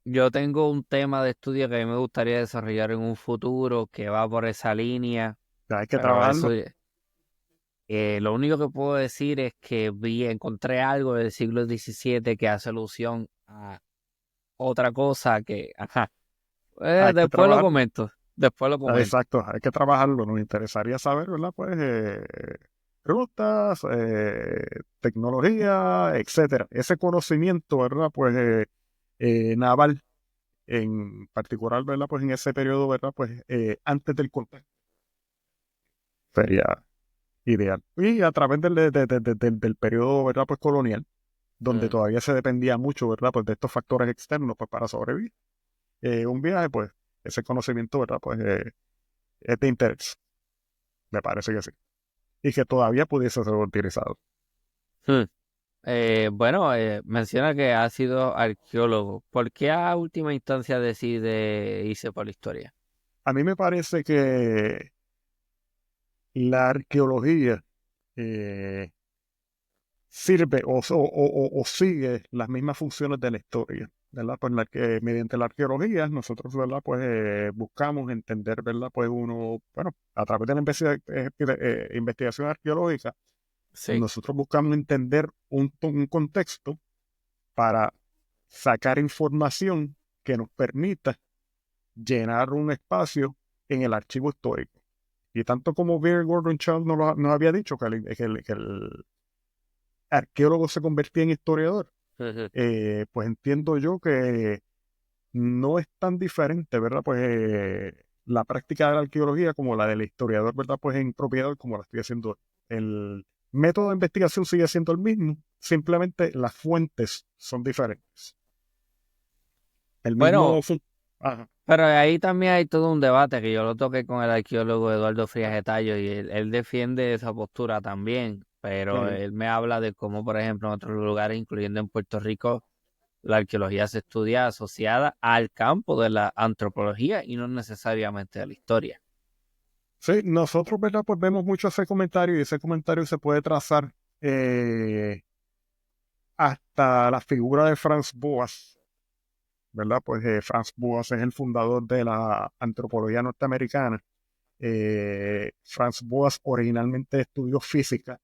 Yo tengo un tema de estudio que a mí me gustaría desarrollar en un futuro que va por esa línea,
Hay que
pero eso,
trabajarlo.
lo único que puedo decir es que encontré algo del siglo XVII que hace alusión a otra cosa que, ajá,
Hay que
después lo
trabajarlo.
comento, después lo comento.
Exacto, hay que trabajarlo. Nos interesaría saber, ¿verdad? Pues rutas, tecnología, etcétera. Ese conocimiento, ¿verdad? Pues naval en particular, ¿verdad? Pues en ese periodo, ¿verdad? Pues antes del contacto sería ideal. Y a través del periodo, ¿verdad? Pues colonial, donde
Mm.
todavía se dependía mucho, ¿verdad? Pues de estos factores externos, pues para sobrevivir. Un viaje, pues ese conocimiento, ¿verdad? Pues es de interés, me parece que sí. Y que todavía pudiese ser utilizado.
Hmm. Bueno, menciona que ha sido arqueólogo. ¿Por qué a última instancia decide irse por la historia?
A mí me parece que la arqueología eh, sirve o sigue las mismas funciones de la historia, ¿verdad? Pues la que mediante la arqueología nosotros, ¿verdad? Pues buscamos entender, ¿verdad? Pues uno, bueno, a través de la investigación arqueológica,
Sí.
nosotros buscamos entender un contexto para sacar información que nos permita llenar un espacio en el archivo histórico. Y tanto como Bear Gordon Charles nos había dicho que el arqueólogo se convertía en historiador,
Ujú.
pues entiendo yo que no es tan diferente, ¿verdad? Pues la práctica de la arqueología como la del historiador, ¿verdad? Pues en propiedad como la estoy haciendo. El método de investigación sigue siendo el mismo, simplemente las fuentes son diferentes. El
Bueno,
mismo... Ajá,
pero ahí también hay todo un debate que yo lo toqué con el arqueólogo Eduardo Frías Getallo y él defiende esa postura también, pero
ujú.
él me habla de cómo, por ejemplo, en otros lugares, incluyendo en Puerto Rico, la arqueología se estudia asociada al campo de la antropología y no necesariamente a la historia.
Sí, nosotros, ¿verdad? Pues vemos mucho ese comentario y ese comentario se puede trazar eh, hasta la figura de Franz Boas, ¿verdad? Pues Franz Boas es el fundador de la antropología norteamericana. Franz Boas originalmente estudió física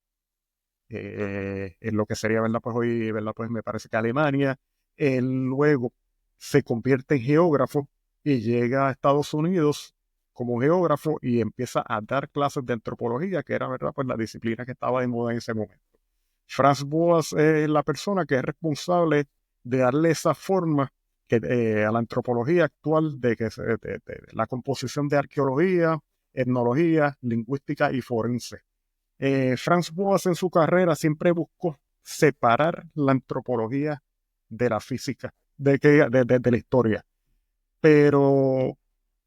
en lo que sería, ¿verdad? Pues hoy, ¿verdad? Pues me parece que Alemania. Él luego se convierte en geógrafo y llega a Estados Unidos como geógrafo y empieza a dar clases de antropología, que era, ¿verdad? Pues la disciplina que estaba de moda en ese momento. Franz Boas es la persona que es responsable de darle esa forma a la antropología actual de la composición de arqueología, etnología, lingüística y forense. Franz Boas en su carrera siempre buscó separar la antropología de la física, de la historia. Pero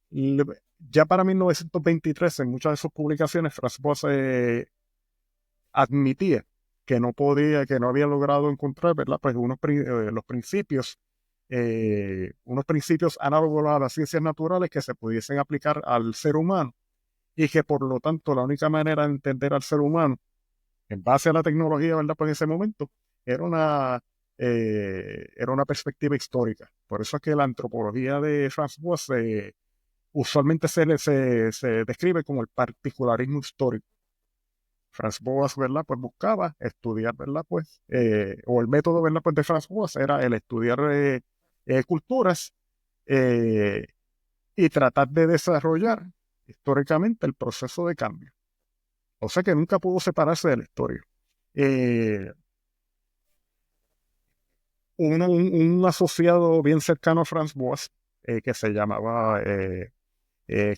le- ya para 1923, en muchas de sus publicaciones, Franz Boas admitía que no podía, que no había logrado encontrar, ¿verdad? Pues unos principios análogos a las ciencias naturales que se pudiesen aplicar al ser humano y que por lo tanto la única manera de entender al ser humano en base a la tecnología, ¿verdad? Pues en ese momento era era una perspectiva histórica. Por eso es que la antropología de Franz Boas usualmente se describe como el particularismo histórico. Franz Boas, ¿verdad? Pues buscaba estudiar, ¿verdad? Pues, o el método, ¿verdad? Pues de Franz Boas era el estudiar culturas eh, y tratar de desarrollar históricamente el proceso de cambio. O sea que nunca pudo separarse de la historia. Eh, un asociado bien cercano a Franz Boas, que se llamaba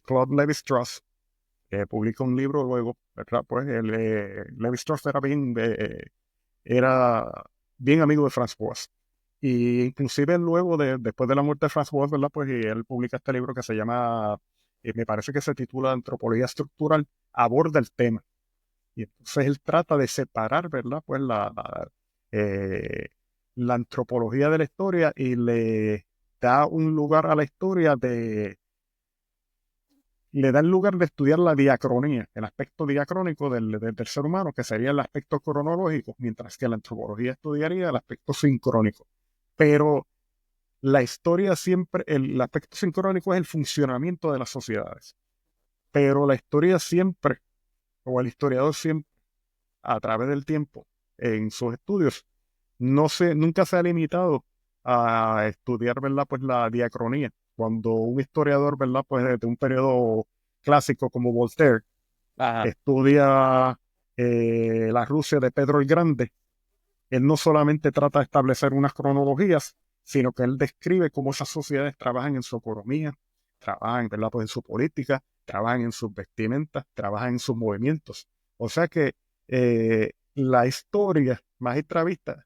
Claude Lévi-Strauss, publica un libro luego, ¿verdad? Pues Lévi-Strauss era bien amigo de Franz Boas. Y inclusive luego, después de la muerte de Franz Boas, ¿verdad? Pues y él publica este libro que se llama, me parece que se titula Antropología Estructural, aborda el tema. Y entonces él trata de separar, ¿verdad? Pues eh, la antropología de la historia y le da un lugar a la historia le da el lugar de estudiar la diacronía, el aspecto diacrónico del ser humano, que sería el aspecto cronológico, mientras que la antropología estudiaría el aspecto sincrónico. Pero la historia siempre, el aspecto sincrónico es el funcionamiento de las sociedades. Pero la historia siempre, o el historiador siempre, a través del tiempo, en sus estudios, nunca se ha limitado a estudiar, ¿verdad? Pues la diacronía. Cuando un historiador, ¿verdad? Pues de un periodo clásico como Voltaire
Ajá.
estudia la Rusia de Pedro el Grande, él no solamente trata de establecer unas cronologías, sino que él describe cómo esas sociedades trabajan en su economía, trabajan, ¿verdad? Pues en su política, trabajan en sus vestimentas, trabajan en sus movimientos. O sea que la historia magistravita,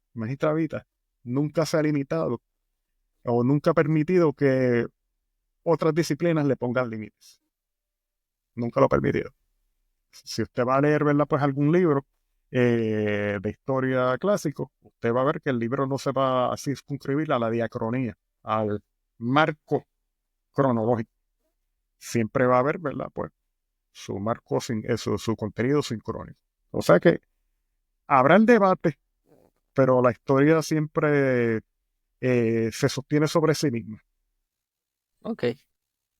nunca se ha limitado o nunca ha permitido que otras disciplinas le pongan límites. Nunca lo ha permitido. Si usted va a leer, ¿verdad? Pues algún libro, de historia clásico, usted va a ver que el libro no se va a circunscribir a la diacronía, al marco cronológico. Siempre va a haber, ¿verdad? Pues su marco, su contenido sincrónico. O sea que habrá el debate, pero la historia siempre se sostiene sobre sí misma.
Ok,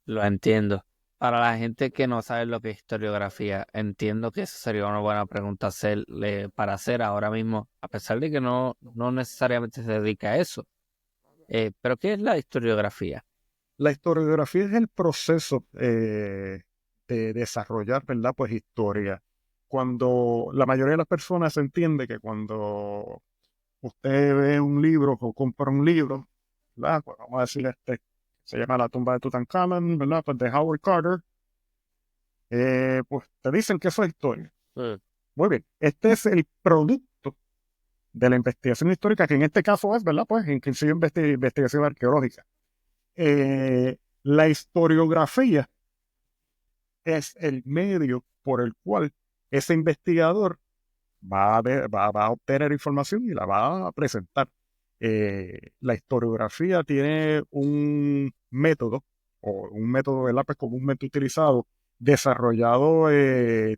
lo entiendo. Para la gente que no sabe lo que es historiografía, entiendo que esa sería una buena pregunta para hacer ahora mismo, a pesar de que no necesariamente se dedica a eso. Pero ¿qué es la historiografía?
La historiografía es el proceso de desarrollar, ¿verdad? Pues historia. Cuando la mayoría de las personas entiende que cuando usted ve un libro o compra un libro, ¿verdad? Pues vamos a decir se llama La tumba de Tutankamón, ¿verdad? Pues de Howard Carter, pues te dicen que eso es historia.
Mm.
Muy bien, este es el producto de la investigación histórica, que en este caso es, ¿verdad? Pues inclusive investigación arqueológica. La historiografía es el medio por el cual ese investigador va a obtener información y la va a presentar. La historiografía tiene un método, o un método de lápiz comúnmente utilizado, desarrollado en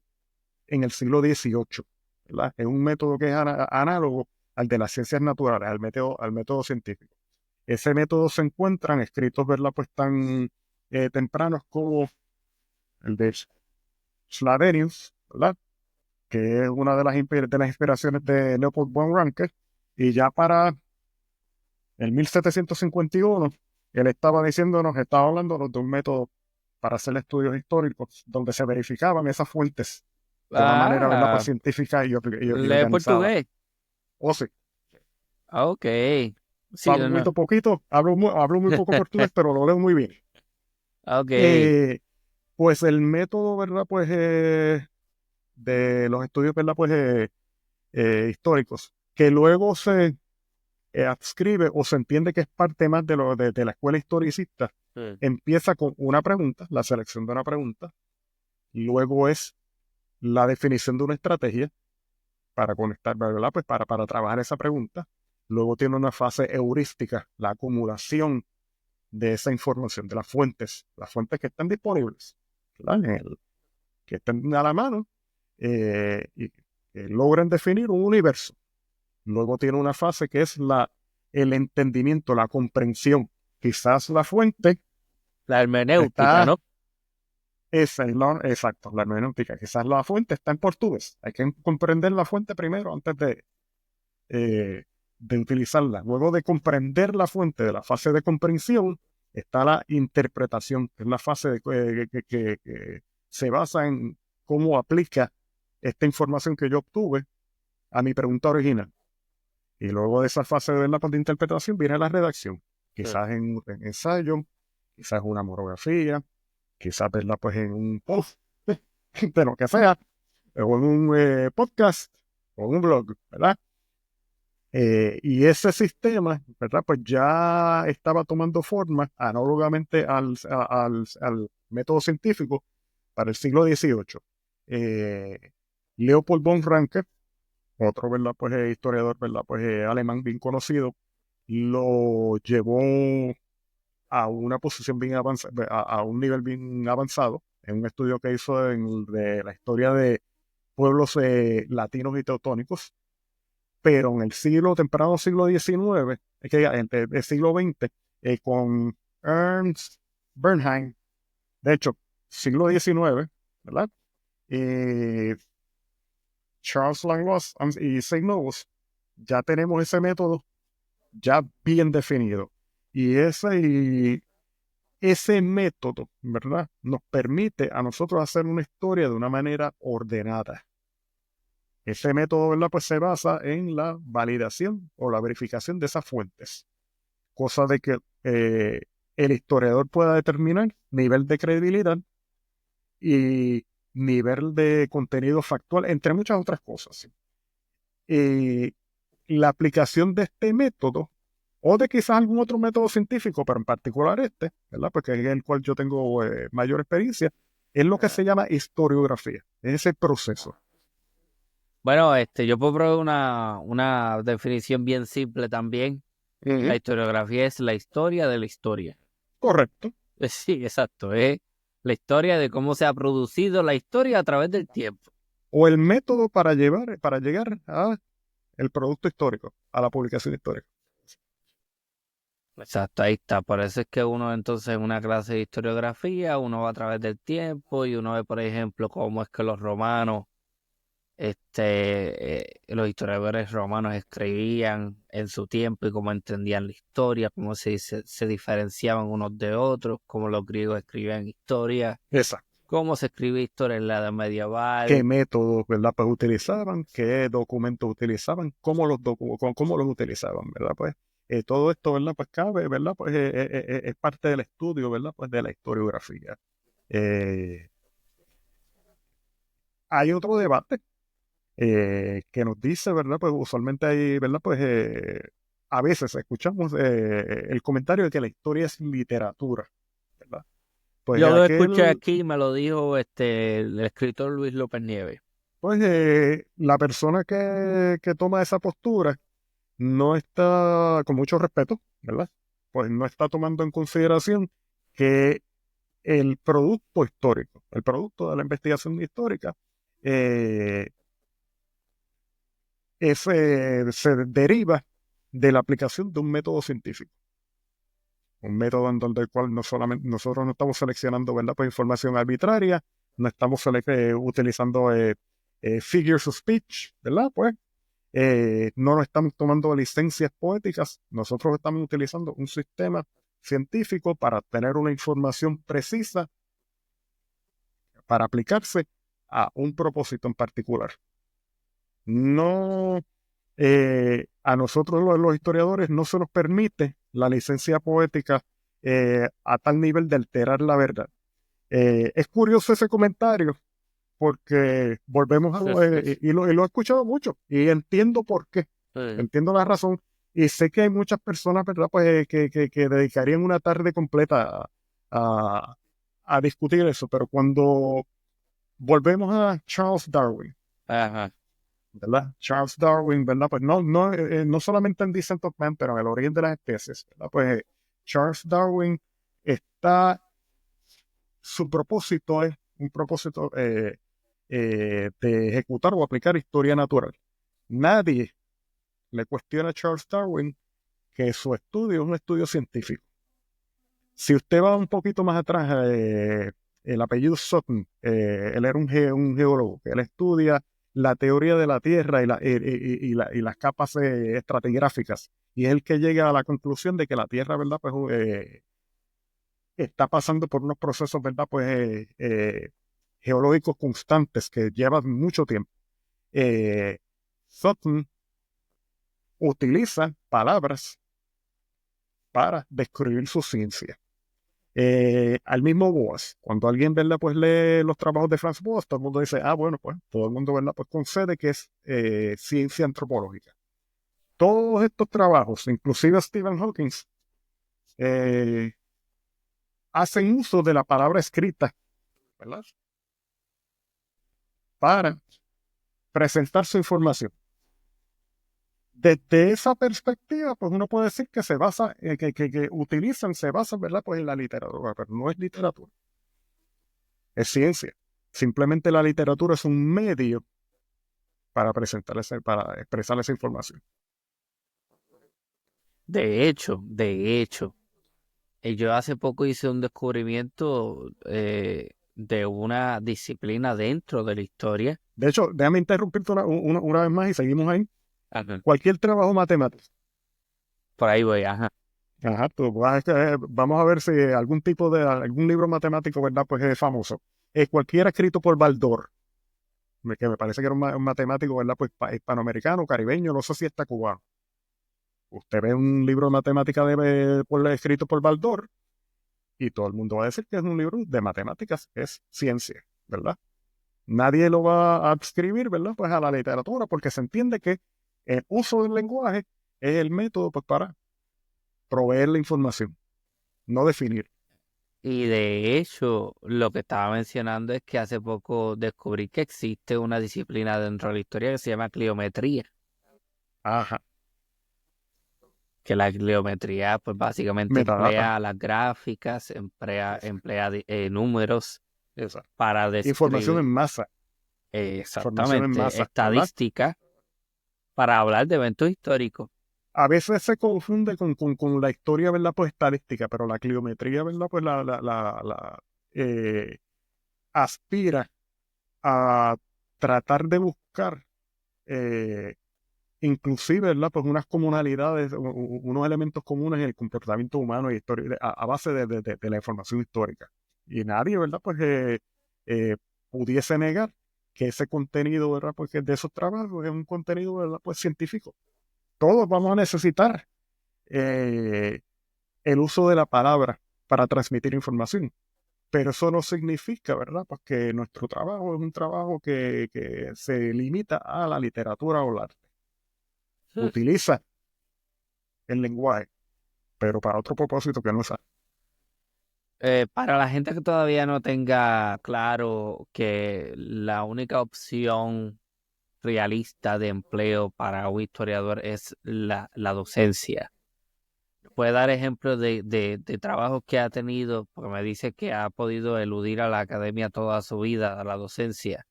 el siglo XVIII, ¿verdad? Es un método que es análogo al de las ciencias naturales, al método científico. Ese método se encuentra en escritos, ¿verdad? Pues tan tempranos como el de Schladenius, ¿verdad? Que es una de las inspiraciones de Leopold von Ranke, y ya para el 1751, él estaba hablándonos de un método para hacer estudios históricos, donde se verificaban esas fuentes de una manera, ¿verdad? Pues
Ah,
científica y
lee
organizada.
portugués.
O sí,
Ah, ok. Sí,
hablo muy
no.
poquito, hablo muy poco portugués, pero lo leo muy bien.
Ah, ok.
Eh, pues el método, ¿verdad? Pues de los estudios, ¿verdad? Pues históricos, que luego se adscribe o se entiende que es parte más de la escuela historicista,
Mm.
empieza con una pregunta, la selección de una pregunta, luego es la definición de una estrategia para conectar, ¿verdad? Pues para trabajar esa pregunta, luego tiene una fase heurística, la acumulación de esa información, de las fuentes que están disponibles, ¿verdad? Que estén a la mano, y que logren definir un universo. Luego tiene una fase que es el entendimiento, la comprensión. Quizás la fuente
La hermenéutica,
está,
¿no?
exacto, la hermenéutica. Quizás la fuente está en portugués. Hay que comprender la fuente primero antes de utilizarla. Luego de comprender la fuente, de la fase de comprensión, está la interpretación, que es la fase que se basa en cómo aplica esta información que yo obtuve a mi pregunta original. Y luego de esa fase de la de interpretación viene la redacción.
Mm.
Quizás en ensayo, quizás una monografía, quizás verla pues en un post, de lo que sea, o en un podcast, o en un blog, ¿verdad? Y ese sistema, ¿verdad? Pues ya estaba tomando forma análogamente al método científico para el siglo XVIII. Leopold von Ranke, otro, ¿verdad? Pues historiador, ¿verdad? Pues alemán bien conocido, lo llevó a una posición bien avanzada, a un nivel bien avanzado, en un estudio que hizo de la historia de pueblos latinos y teutónicos, pero en el temprano siglo XIX, es que entre el siglo XX, con Ernst Bernheim, de hecho, siglo XIX, ¿verdad? Eh, Charles Langlois y Seymour, ya tenemos ese método ya bien definido. Y ese método, ¿verdad? Nos permite a nosotros hacer una historia de una manera ordenada. Ese método, ¿verdad? Pues se basa en la validación o la verificación de esas fuentes, cosa de que el historiador pueda determinar nivel de credibilidad y nivel de contenido factual, entre muchas otras cosas. Y la aplicación de este método, o de quizás algún otro método científico, pero en particular este, ¿verdad? Porque es el cual yo tengo mayor experiencia, es lo que se llama historiografía, es ese proceso.
Bueno, yo puedo probar una definición bien simple también. La
Ujú.
historiografía es la historia de la historia.
Correcto.
Sí, exacto. Es la historia de cómo se ha producido la historia a través del tiempo.
O el método para llegar a el producto histórico, a la publicación histórica.
Exacto, ahí está. Por eso es que uno entonces en una clase de historiografía, uno va a través del tiempo y uno ve, por ejemplo, cómo es que los romanos, los historiadores romanos escribían en su tiempo y cómo entendían la historia, cómo se diferenciaban unos de otros, cómo los griegos escribían historia,
Exacto.
cómo se escribe historia en la edad
Qué
medieval.
métodos, ¿verdad? Pues utilizaban, qué documentos utilizaban, cómo los utilizaban, ¿verdad? Pues todo esto, ¿verdad? Pues cabe, ¿verdad? Pues es parte del estudio, ¿verdad? Pues de la historiografía. Eh, Hay otro debate que nos dice, ¿verdad? Pues usualmente hay, ¿verdad? Pues a veces escuchamos el comentario de que la historia es literatura, ¿verdad? Pues
Yo lo escuché
aquel,
aquí, me lo dijo el escritor Luis López Nieves.
pues la persona que toma esa postura no está, con mucho respeto, ¿verdad? Pues no está tomando en consideración que el producto histórico, el producto de la investigación histórica, eh, se deriva de la aplicación de un método científico. Un método en donde el cual no solamente nosotros no estamos seleccionando, ¿verdad? Pues información arbitraria, no estamos utilizando figures of speech, ¿verdad? Pues no nos estamos tomando licencias poéticas, nosotros estamos utilizando un sistema científico para tener una información precisa para aplicarse a un propósito en particular. No, a nosotros los historiadores no se nos permite la licencia poética a tal nivel de alterar la verdad. Es curioso ese comentario porque volvemos a y lo he escuchado mucho y entiendo por qué, entiendo la razón y sé que hay muchas personas, ¿verdad? Pues que dedicarían una tarde completa a, a discutir eso, pero cuando volvemos a Charles Darwin,
Ajá.
¿verdad? Charles Darwin, ¿verdad? Pues no solamente en Descent of Man, pero en el origen de las especies, ¿verdad? Pues Charles Darwin está, su propósito es un propósito de ejecutar o aplicar historia natural. Nadie le cuestiona a Charles Darwin que su estudio es un estudio científico. Si usted va un poquito más atrás, el apellido Sutton, él era un geólogo, que él estudia la teoría de la Tierra y las capas estratigráficas, y es el que llega a la conclusión de que la Tierra, ¿verdad? Pues está pasando por unos procesos, ¿verdad? Pues geológicos constantes que llevan mucho tiempo. Eh, Sutton utiliza palabras para describir su ciencia. Al mismo Boas, cuando alguien, ¿verdad? Pues lee los trabajos de Franz Boas, todo el mundo dice, ah, bueno, pues todo el mundo, ¿verdad? Pues concede que es ciencia antropológica. Todos estos trabajos, inclusive Stephen Hawking, eh, hacen uso de la palabra escrita, ¿verdad? Para presentar su información. Desde esa perspectiva, pues uno puede decir que se basa, que utilizan, se basan, ¿verdad? Pues en la literatura, pero no es literatura, es ciencia. Simplemente la literatura es un medio para para expresar esa información.
De hecho, yo hace poco hice un descubrimiento de una disciplina dentro de la historia.
De hecho, déjame interrumpirte una vez más y seguimos ahí.
Ajá.
Cualquier trabajo matemático.
Por ahí voy, ajá.
Ajá, vamos a ver si algún algún libro matemático, ¿verdad? Pues es famoso. Cualquiera escrito por Baldor, que me parece que era un matemático, ¿verdad? Pues hispanoamericano, caribeño, no sé si está cubano. Usted ve un libro de matemática escrito por Baldor y todo el mundo va a decir que es un libro de matemáticas, es ciencia, ¿verdad? Nadie lo va a adscribir, ¿verdad? Pues a la literatura, porque se entiende que el uso del lenguaje es el método pues, para proveer la información, no definir.
Y de hecho, lo que estaba mencionando es que hace poco descubrí que existe una disciplina dentro de la historia que se llama cliometría,
Ajá,
que la cliometría pues básicamente
metadata,
emplea las gráficas, emplea números
exacto.
para
Información en
describir
masa, información en
exactamente
masa, ¿verdad?
estadística para hablar de eventos históricos.
A veces se confunde con la historia, ¿verdad? Pues estadística, pero la cliometría, ¿verdad? Pues eh, aspira a tratar de buscar, eh, inclusive, ¿verdad? Pues unas comunalidades, unos elementos comunes en el comportamiento humano y a base de la información histórica. Y nadie, ¿verdad? Pues eh, pudiese negar que ese contenido, ¿verdad? Pues que de esos trabajos es un contenido, ¿verdad? Pues científico. Todos vamos a necesitar eh, el uso de la palabra para transmitir información. Pero eso no significa, ¿verdad? Pues que nuestro trabajo es un trabajo que se limita a la literatura o el arte. Utiliza el lenguaje, pero para otro propósito que no es arte.
Para la gente que todavía no tenga claro que la única opción realista de empleo para un historiador es la docencia. ¿Puede dar ejemplos de trabajos que ha tenido? Porque me dice que ha podido eludir a la academia toda su vida, a la docencia.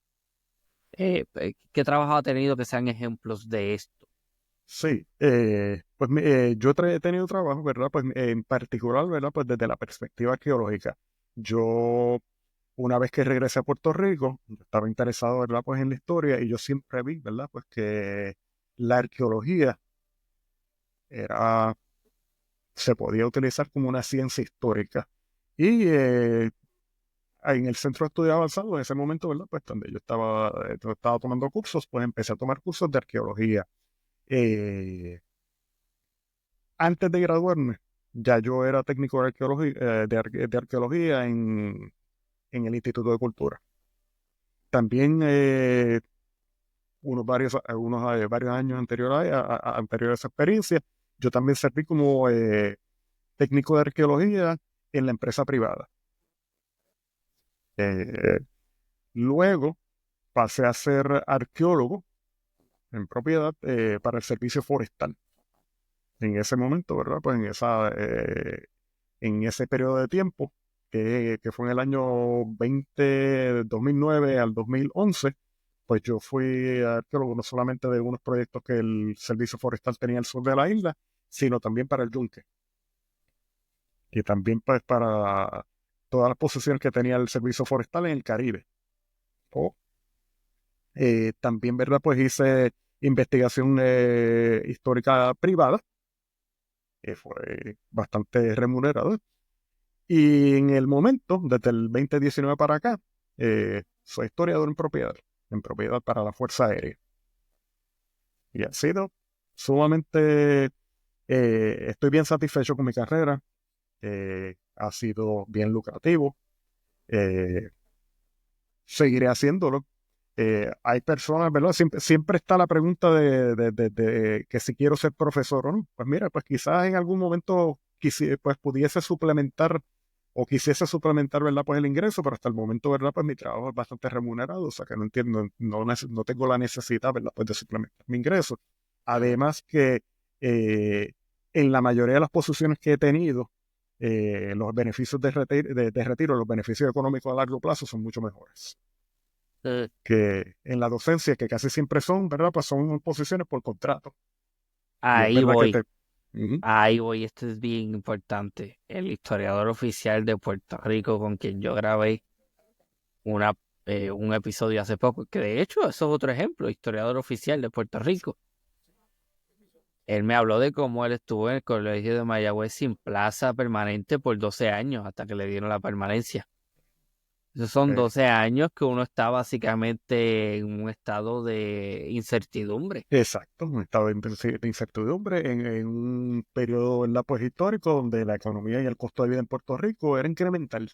¿Qué trabajo ha tenido que sean ejemplos de esto?
Sí, pues yo he tenido trabajo, ¿verdad? Pues en particular, ¿verdad? Pues desde la perspectiva arqueológica. Yo, una vez que regresé a Puerto Rico, yo estaba interesado, ¿verdad? Pues en la historia y yo siempre vi, ¿verdad? Pues que la arqueología era, se podía utilizar como una ciencia histórica. Y en el Centro de Estudios Avanzados, en ese momento, ¿verdad? Pues donde yo estaba tomando cursos, pues empecé a tomar cursos de arqueología. Eh, Antes de graduarme, ya yo era técnico de arqueología, de arqueología en el Instituto de Cultura. También varios años anterior a esa experiencia, yo también serví como técnico de arqueología en la empresa privada. Eh, Luego pasé a ser arqueólogo en propiedad para el servicio forestal. En ese momento, ¿verdad? Pues en ese periodo de tiempo, que fue en el año 2009 al 2011, pues yo fui arqueólogo no solamente de unos proyectos que el Servicio Forestal tenía al sur de la isla, sino también para el Yunque y también pues para todas las posiciones que tenía el Servicio Forestal en el Caribe. O también, ¿verdad? Pues hice investigación histórica privada, que fue bastante remunerada. Y en el momento, desde el 2019 para acá, soy historiador en propiedad para la Fuerza Aérea. Y ha sido sumamente, estoy bien satisfecho con mi carrera, ha sido bien lucrativo, eh, seguiré haciéndolo. Hay personas, ¿verdad? Siempre está la pregunta de que si quiero ser profesor o no. Pues mira, pues quizás en algún momento pues pudiese suplementar o quisiese suplementar, ¿verdad? Pues el ingreso, pero hasta el momento, ¿verdad? Pues mi trabajo es bastante remunerado, o sea que no entiendo, no tengo la necesidad, ¿verdad? Pues de suplementar mi ingreso. Además que eh, en la mayoría de las posiciones que he tenido, los beneficios de retiro, los beneficios económicos a largo plazo son mucho mejores
Eh,
que en la docencia, que casi siempre son, ¿verdad? Pues son posiciones por contrato. Y es
ahí
verdad que
voy,
te... Ujú.
ahí voy, esto es bien importante. El historiador oficial de Puerto Rico con quien yo grabé una, un episodio hace poco, que de hecho eso es otro ejemplo, historiador oficial de Puerto Rico. Él me habló de cómo él estuvo en el colegio de Mayagüez sin plaza permanente por 12 años hasta que le dieron la permanencia. Esos son
Eh,
12 años que uno está básicamente en un estado de incertidumbre.
exacto, un estado de incertidumbre en un periodo, ¿verdad? Pues histórico donde la economía y el costo de vida en Puerto Rico era incremental,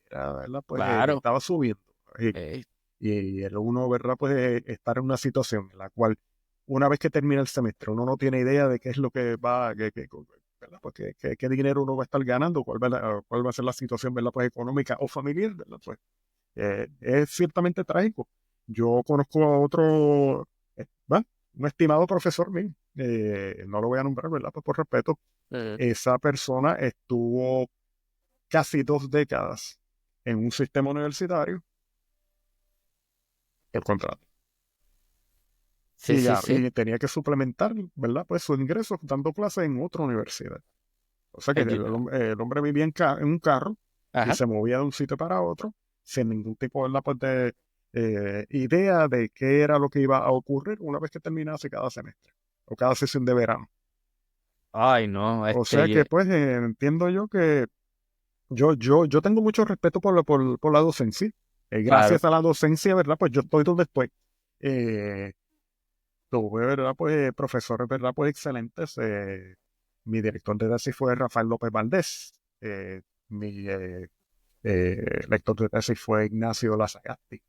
era, ¿verdad? Pues
Claro,
estaba subiendo. Y,
eh,
y el uno, ¿verdad? Pues estar en una situación en la cual una vez que termina el semestre uno no tiene idea de qué es lo que va, ¿verdad? Pues qué dinero uno va a estar ganando, cuál va a ser la situación, ¿verdad? Pues económica o familiar, ¿verdad? Pues es ciertamente trágico. Yo conozco a otro, ¿va? Un estimado profesor mío, no lo voy a nombrar, ¿verdad? Pues por respeto,
Ujú.
esa persona estuvo casi 2 décadas en un sistema universitario por contrato.
Sí, sí, sí.
Y tenía que suplementar, ¿verdad? Pues sus ingresos dando clases en otra universidad. O sea que
Yo-
el hombre vivía en un carro y
Ajá.
se movía de un sitio para otro sin ningún tipo, ¿verdad? Pues de idea de qué era lo que iba a ocurrir una vez que terminase cada semestre o cada sesión de verano.
Ay, no,
O sea que pues entiendo yo que yo tengo mucho respeto por la docencia.
claro.
Gracias a la docencia, ¿verdad? Pues yo estoy donde estoy. Eh, Tuve, ¿verdad? Pues profesores, ¿verdad? Pues excelentes. Mi director de tesis fue Rafael López Valdés. Mi lector de tesis fue Ignacio Lazagasti.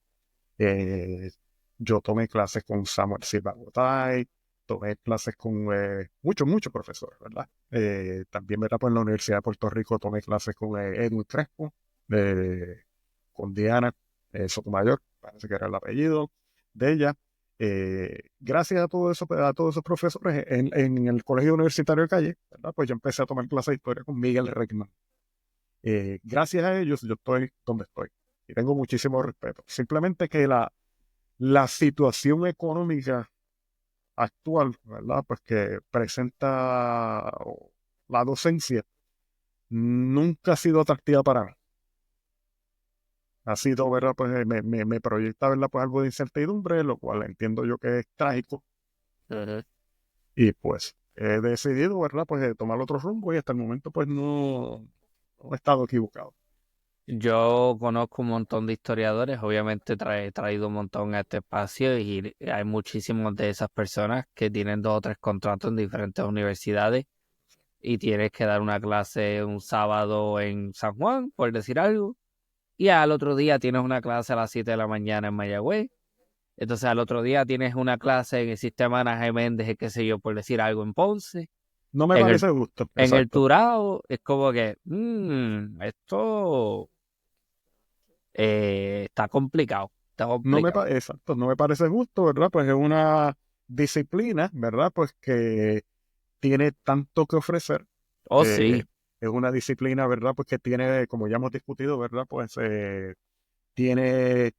Eh, yo tomé clases con Samuel Silva Gotay, tomé clases con muchos profesores, ¿verdad? También, ¿verdad? Pues en la Universidad de Puerto Rico tomé clases con Edwin Crespo, con Diana Sotomayor, parece que era el apellido de ella. Gracias a todo eso, a todos esos profesores en el Colegio Universitario de Calle, ¿verdad? Pues yo empecé a tomar clases de historia con Miguel Reckman. Gracias a ellos yo estoy donde estoy y tengo muchísimo respeto. Simplemente que la situación económica actual, ¿verdad? Pues que presenta la docencia nunca ha sido atractiva para mí. Ha sido, ¿verdad? Pues me proyecta, ¿verdad? Pues algo de incertidumbre, lo cual entiendo yo que es trágico.
Ujú.
Y pues he decidido, ¿verdad? Pues tomar otro rumbo y hasta el momento pues no he estado equivocado.
Yo conozco un montón de historiadores, obviamente he traído un montón a este espacio y hay muchísimos de esas personas que tienen 2 o 3 contratos en diferentes universidades y tienes que dar una clase un sábado en San Juan, por decir algo, y al otro día tienes una clase a las 7 de la mañana en Mayagüez, entonces al otro día tienes una clase en el sistema Ana G. Méndez, qué sé yo, por decir algo en Ponce,
No me
en el,
parece justo,
en el
exacto.
Turao, es como que, esto está complicado, está complicado.
Exacto, no me parece justo, ¿verdad? Pues es una disciplina, ¿verdad? Pues que tiene tanto que ofrecer.
Oh,
Eh,
sí,
es una disciplina, ¿verdad? Pues que tiene, como ya hemos discutido, ¿verdad? Pues tiene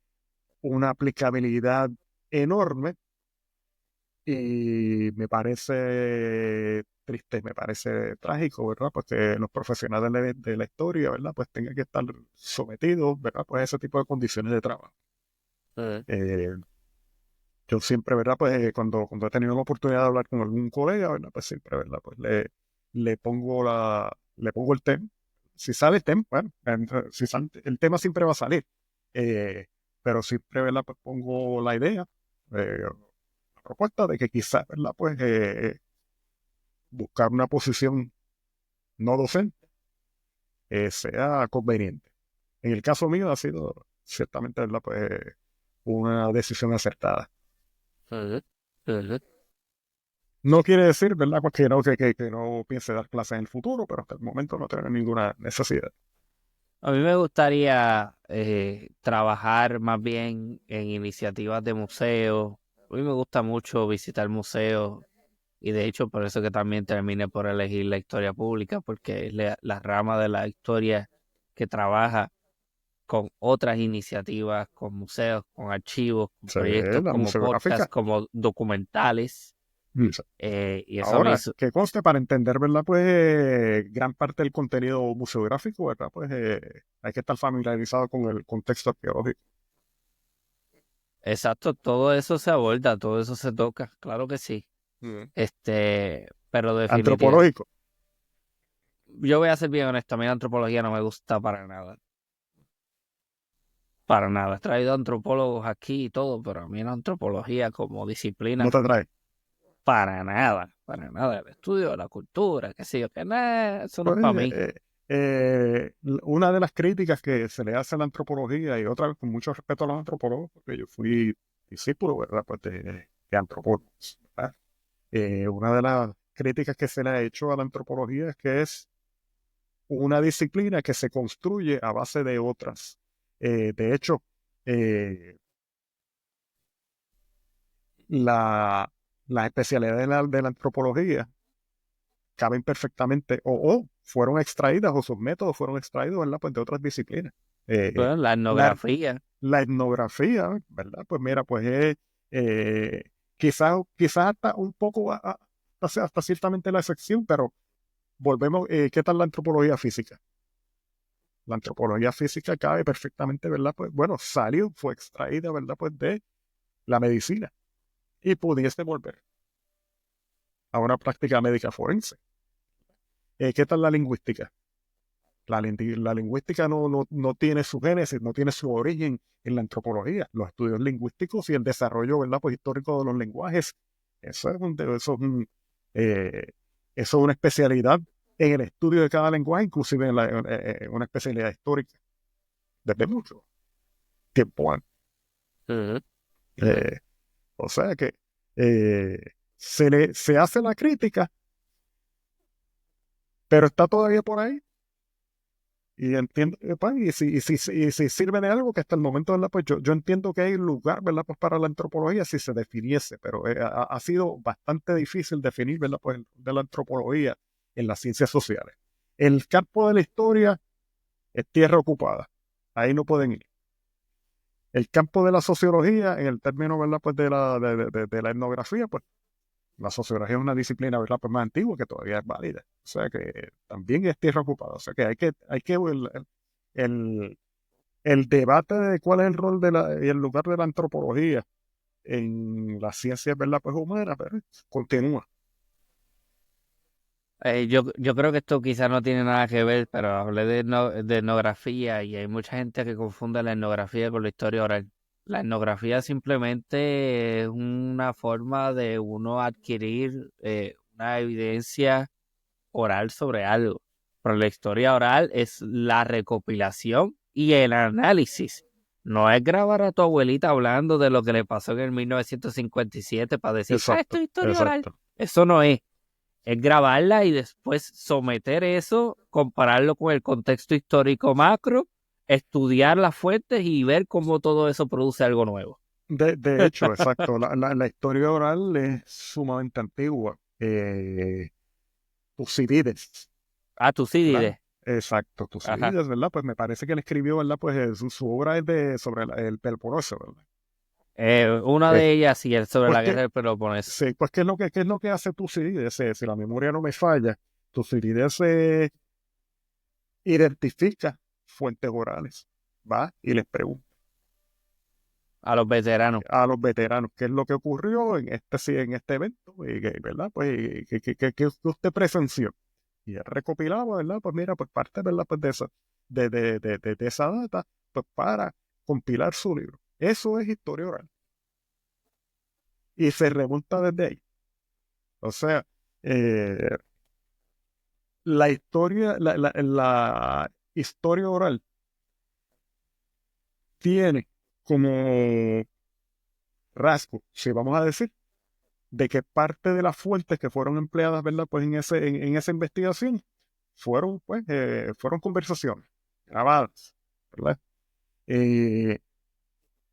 una aplicabilidad enorme y me parece triste, me parece trágico, ¿verdad? Pues que los profesionales de la historia, ¿verdad? Pues tengan que estar sometidos, ¿verdad? Pues a ese tipo de condiciones de trabajo.
eh,
Eh, yo siempre, ¿verdad? Pues cuando he tenido la oportunidad de hablar con algún colega, ¿verdad? Pues siempre, ¿verdad? Pues le pongo el tema. Si sale el tema, bueno, si el tema siempre va a salir. Eh, pero siempre, ¿verdad? Pues pongo la idea, la propuesta de que quizás, ¿verdad? Pues buscar una posición no docente sea conveniente. En el caso mío ha sido ciertamente, ¿verdad? Pues una decisión acertada.
eh, eh.
No quiere decir, ¿verdad? Pues que no piense dar clases en el futuro, pero hasta el momento no tengo ninguna necesidad.
A mí me gustaría trabajar más bien en iniciativas de museos. A mí me gusta mucho visitar museos y de hecho por eso que también terminé por elegir la historia pública, porque es la rama de la historia que trabaja con otras iniciativas, con museos, con archivos, con
Sí,
proyectos
la
como podcasts,
museográfica.
como documentales.
Sí.
Y eso a mí,
Ahora, que conste para entender, ¿verdad? Pues gran parte del contenido museográfico, ¿verdad? Pues hay que estar familiarizado con el contexto arqueológico.
exacto, todo eso se aborda, todo eso se toca, claro que sí.
Mm.
Pero definitivamente,
Antropológico.
yo voy a ser bien honesto, a mí la antropología no me gusta para nada. Para nada. He traído antropólogos aquí y todo, pero a mí la antropología como
No
disciplina,
te trae.
para nada, para nada. El estudio de la cultura, qué sé yo, que nada, eso no es
Pues
para mí.
una de las críticas que se le hace a la antropología, y otra vez con mucho respeto a los antropólogos, porque yo fui discípulo, ¿verdad? Pues de antropólogos, ¿verdad? Una de las críticas que se le ha hecho a la antropología es que es una disciplina que se construye a base de otras. De hecho, las especialidades de la antropología caben perfectamente o fueron extraídas o sus métodos fueron extraídos, ¿verdad? Pues de otras disciplinas.
Bueno, la
La,
etnografía.
la etnografía, ¿verdad? Pues mira, pues es quizás hasta un poco, hasta ciertamente la excepción, pero volvemos, ¿qué tal la antropología física? La antropología física cabe perfectamente, ¿verdad? Pues bueno, fue extraída, ¿verdad? Pues de la medicina y pudiese volver a una práctica médica forense. ¿Qué tal la lingüística? La lingüística no tiene su génesis, no tiene su origen en la antropología. Los estudios lingüísticos y el desarrollo, ¿verdad? Pues histórico de los lenguajes, eso es una especialidad en el estudio de cada lenguaje, inclusive en una especialidad histórica, desde mucho tiempo antes.
Ujú.
Eh, o sea que se hace la crítica, pero está todavía por ahí. Y entiendo, pues, y si sirve de algo que hasta el momento, ¿verdad? Pues yo entiendo que hay lugar, ¿verdad? Pues para la antropología si se definiese, pero ha sido bastante difícil definir, ¿verdad? Pues de la antropología en las ciencias sociales. El campo de la historia es tierra ocupada, ahí no pueden ir. El campo de la sociología, en el término, ¿verdad? Pues de la etnografía, pues la sociología es una disciplina, ¿verdad? Pues más antigua que todavía es válida. O sea que también es tierra ocupada. O sea que el, el debate de cuál es el rol y el lugar de la antropología en las ciencias, ¿verdad? Pues humanas, pero continúa.
Yo creo que esto quizás no tiene nada que ver, pero hablé de etnografía y hay mucha gente que confunde la etnografía con la historia oral. La etnografía simplemente es una forma de uno adquirir una evidencia oral sobre algo. Pero la historia oral es la recopilación y el análisis. No es grabar a tu abuelita hablando de lo que le pasó en el 1957 para decir, esto
Exacto,
es historia oral.
exacto.
Eso no es. Es grabarla y después someter eso, compararlo con el contexto histórico macro, estudiar las fuentes y ver cómo todo eso produce algo nuevo.
De hecho, exacto. La historia oral es sumamente antigua. Tucídides, ¿verdad?
Tucídides.
Exacto,
Ajá.
Tucídides, ¿verdad? Pues me parece que él escribió, ¿verdad? Pues su obra es sobre el Peloponeso, ¿verdad?
Una
Eh,
de ellas sí es sobre
pues
la
que,
guerra del Peloponeso.
sí, pues ¿qué es lo que hace Tucídides? Si la memoria no me falla, Tucídides identifica fuentes orales, va y les pregunta
A los veteranos.
a los veteranos qué es lo que ocurrió en este evento, ¿verdad? Pues, ¿qué usted presenció? Y él recopilaba, ¿verdad? Pues mira, pues parte, ¿verdad? Pues de esa data, pues para compilar su libro. Eso es historia oral. Y se remonta desde ahí. O sea, eh, la historia oral tiene como rasgo, si vamos a decir, de que parte de las fuentes que fueron empleadas, ¿verdad? Pues en esa investigación fueron conversaciones grabadas, ¿verdad? Eh,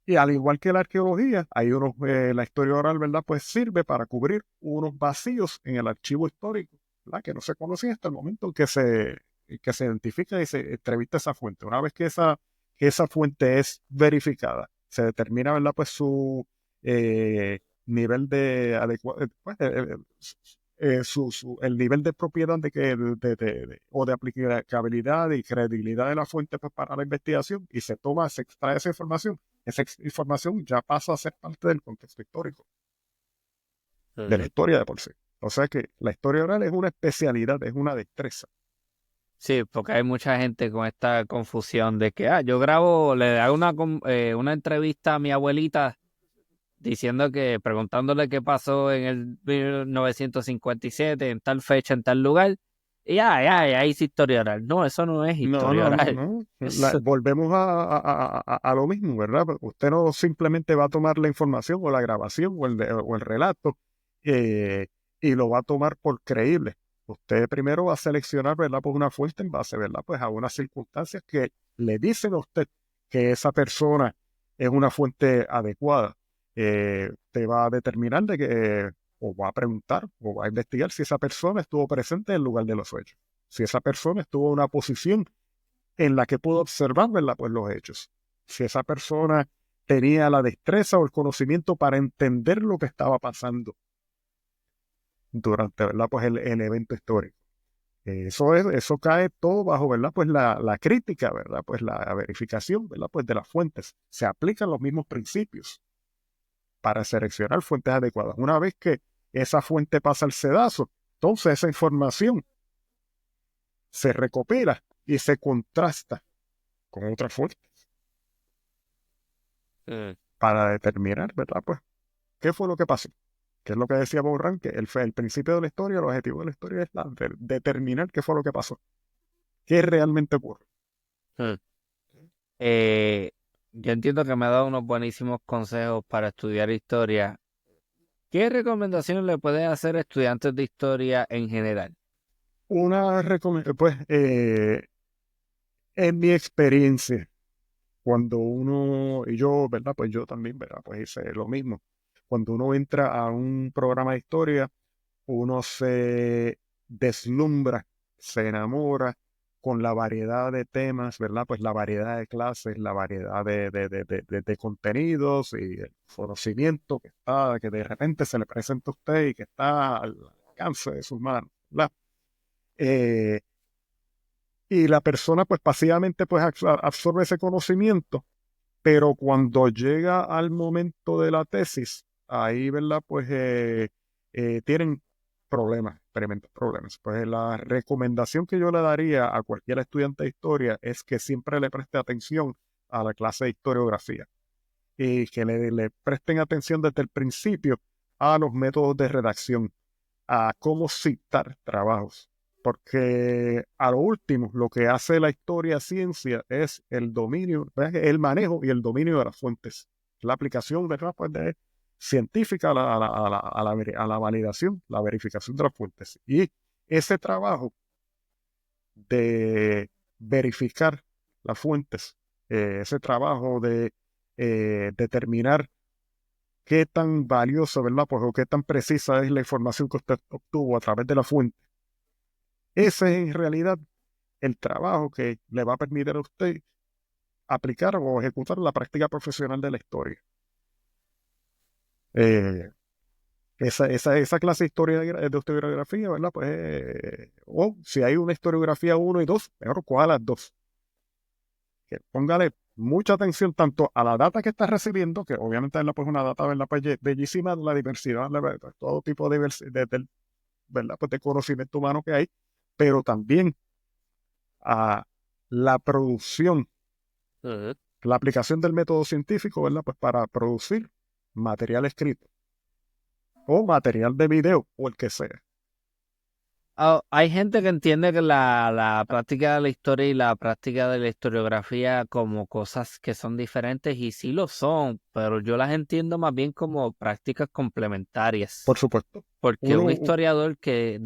y al igual que la arqueología, la historia oral, ¿verdad? Pues sirve para cubrir unos vacíos en el archivo histórico, ¿verdad? Que no se conocía hasta el momento en que se identifica y se entrevista esa fuente. Una vez que esa fuente es verificada, se determina, ¿verdad? Pues su nivel de el nivel de propiedad o de aplicabilidad y credibilidad de la fuente, pues, para la investigación, y se extrae esa información. Esa información ya pasa a ser parte del contexto histórico, de la historia de por sí. O sea que la historia oral es una especialidad, es una destreza.
Sí, porque hay mucha gente con esta confusión de que, yo grabo, le hago una entrevista a mi abuelita diciendo preguntándole qué pasó en el 1957, en tal fecha, en tal lugar, y ya hice historia oral. No, eso no es
No,
historia
no, no,
oral.
no.
Eso-
Volvemos a lo mismo, ¿verdad? Usted no simplemente va a tomar la información o la grabación o el relato, eh, y lo va a tomar por creíble. Usted primero va a seleccionar, ¿verdad? Pues una fuente en base, ¿verdad? Pues a unas circunstancias que le dicen a usted que esa persona es una fuente adecuada. Te va a determinar de que, o va a preguntar, o va a investigar si esa persona estuvo presente en el lugar de los hechos. Si esa persona estuvo en una posición en la que pudo observar, ¿verdad? Pues los hechos. Si esa persona tenía la destreza o el conocimiento para entender lo que estaba pasando durante, ¿verdad? Pues el evento histórico. Eso cae todo bajo, ¿verdad? Pues la crítica, ¿verdad? Pues la verificación, ¿verdad? Pues de las fuentes. Se aplican los mismos principios para seleccionar fuentes adecuadas. Una vez que esa fuente pasa el sedazo, entonces esa información se recopila y se contrasta con otras fuentes para determinar, ¿verdad? Pues, ¿qué fue lo que pasó? ¿Qué es lo que decía Borrán? Que el principio de la historia, el objetivo de la historia es determinar qué fue lo que pasó. ¿Qué realmente ocurre?
Yo entiendo que me ha dado unos buenísimos consejos para estudiar historia. ¿Qué recomendaciones le puedes hacer a estudiantes de historia en general?
Pues, en mi experiencia, cuando uno, y yo, ¿verdad? Pues yo también, ¿verdad? Pues hice lo mismo. Cuando uno entra a un programa de historia, uno se deslumbra, se enamora con la variedad de temas, ¿verdad? Pues la variedad de clases, la variedad de contenidos y el conocimiento que de repente se le presenta a usted y que está al alcance de sus manos, ¿verdad? Eh, y la persona pues pasivamente pues absorbe ese conocimiento, pero cuando llega al momento de la tesis, ahí, ¿verdad? Pues tienen problemas, experimentan problemas. Pues la recomendación que yo le daría a cualquier estudiante de historia es que siempre le preste atención a la clase de historiografía y que le presten atención desde el principio a los métodos de redacción, a cómo citar trabajos. Porque a lo último, lo que hace la historia ciencia es el dominio, el manejo y el dominio de las fuentes. La aplicación, ¿verdad? Pues científica a la validación, la verificación de las fuentes. Y ese trabajo de verificar las fuentes, ese trabajo de determinar qué tan valioso, ¿verdad? Pues, o qué tan precisa es la información que usted obtuvo a través de la fuente. Ese es en realidad el trabajo que le va a permitir a usted aplicar o ejecutar la práctica profesional de la historia. Esa clase de historia de historiografía, ¿verdad? Pues, o si hay una historiografía 1 y 2, mejor coja las dos. Que póngale mucha atención tanto a la data que está recibiendo, que obviamente es pues, una data, ¿verdad? Pues, bellísima, la diversidad, ¿verdad? Todo tipo de, ¿verdad? Pues, de conocimiento humano que hay, pero también a la producción, la aplicación del método científico, ¿verdad? Pues para producir material escrito o material de video o el que sea.
Hay gente que entiende que la práctica de la historia y la práctica de la historiografía como cosas que son diferentes y sí lo son, pero yo las entiendo más bien como prácticas complementarias.
Por supuesto.
Porque un historiador que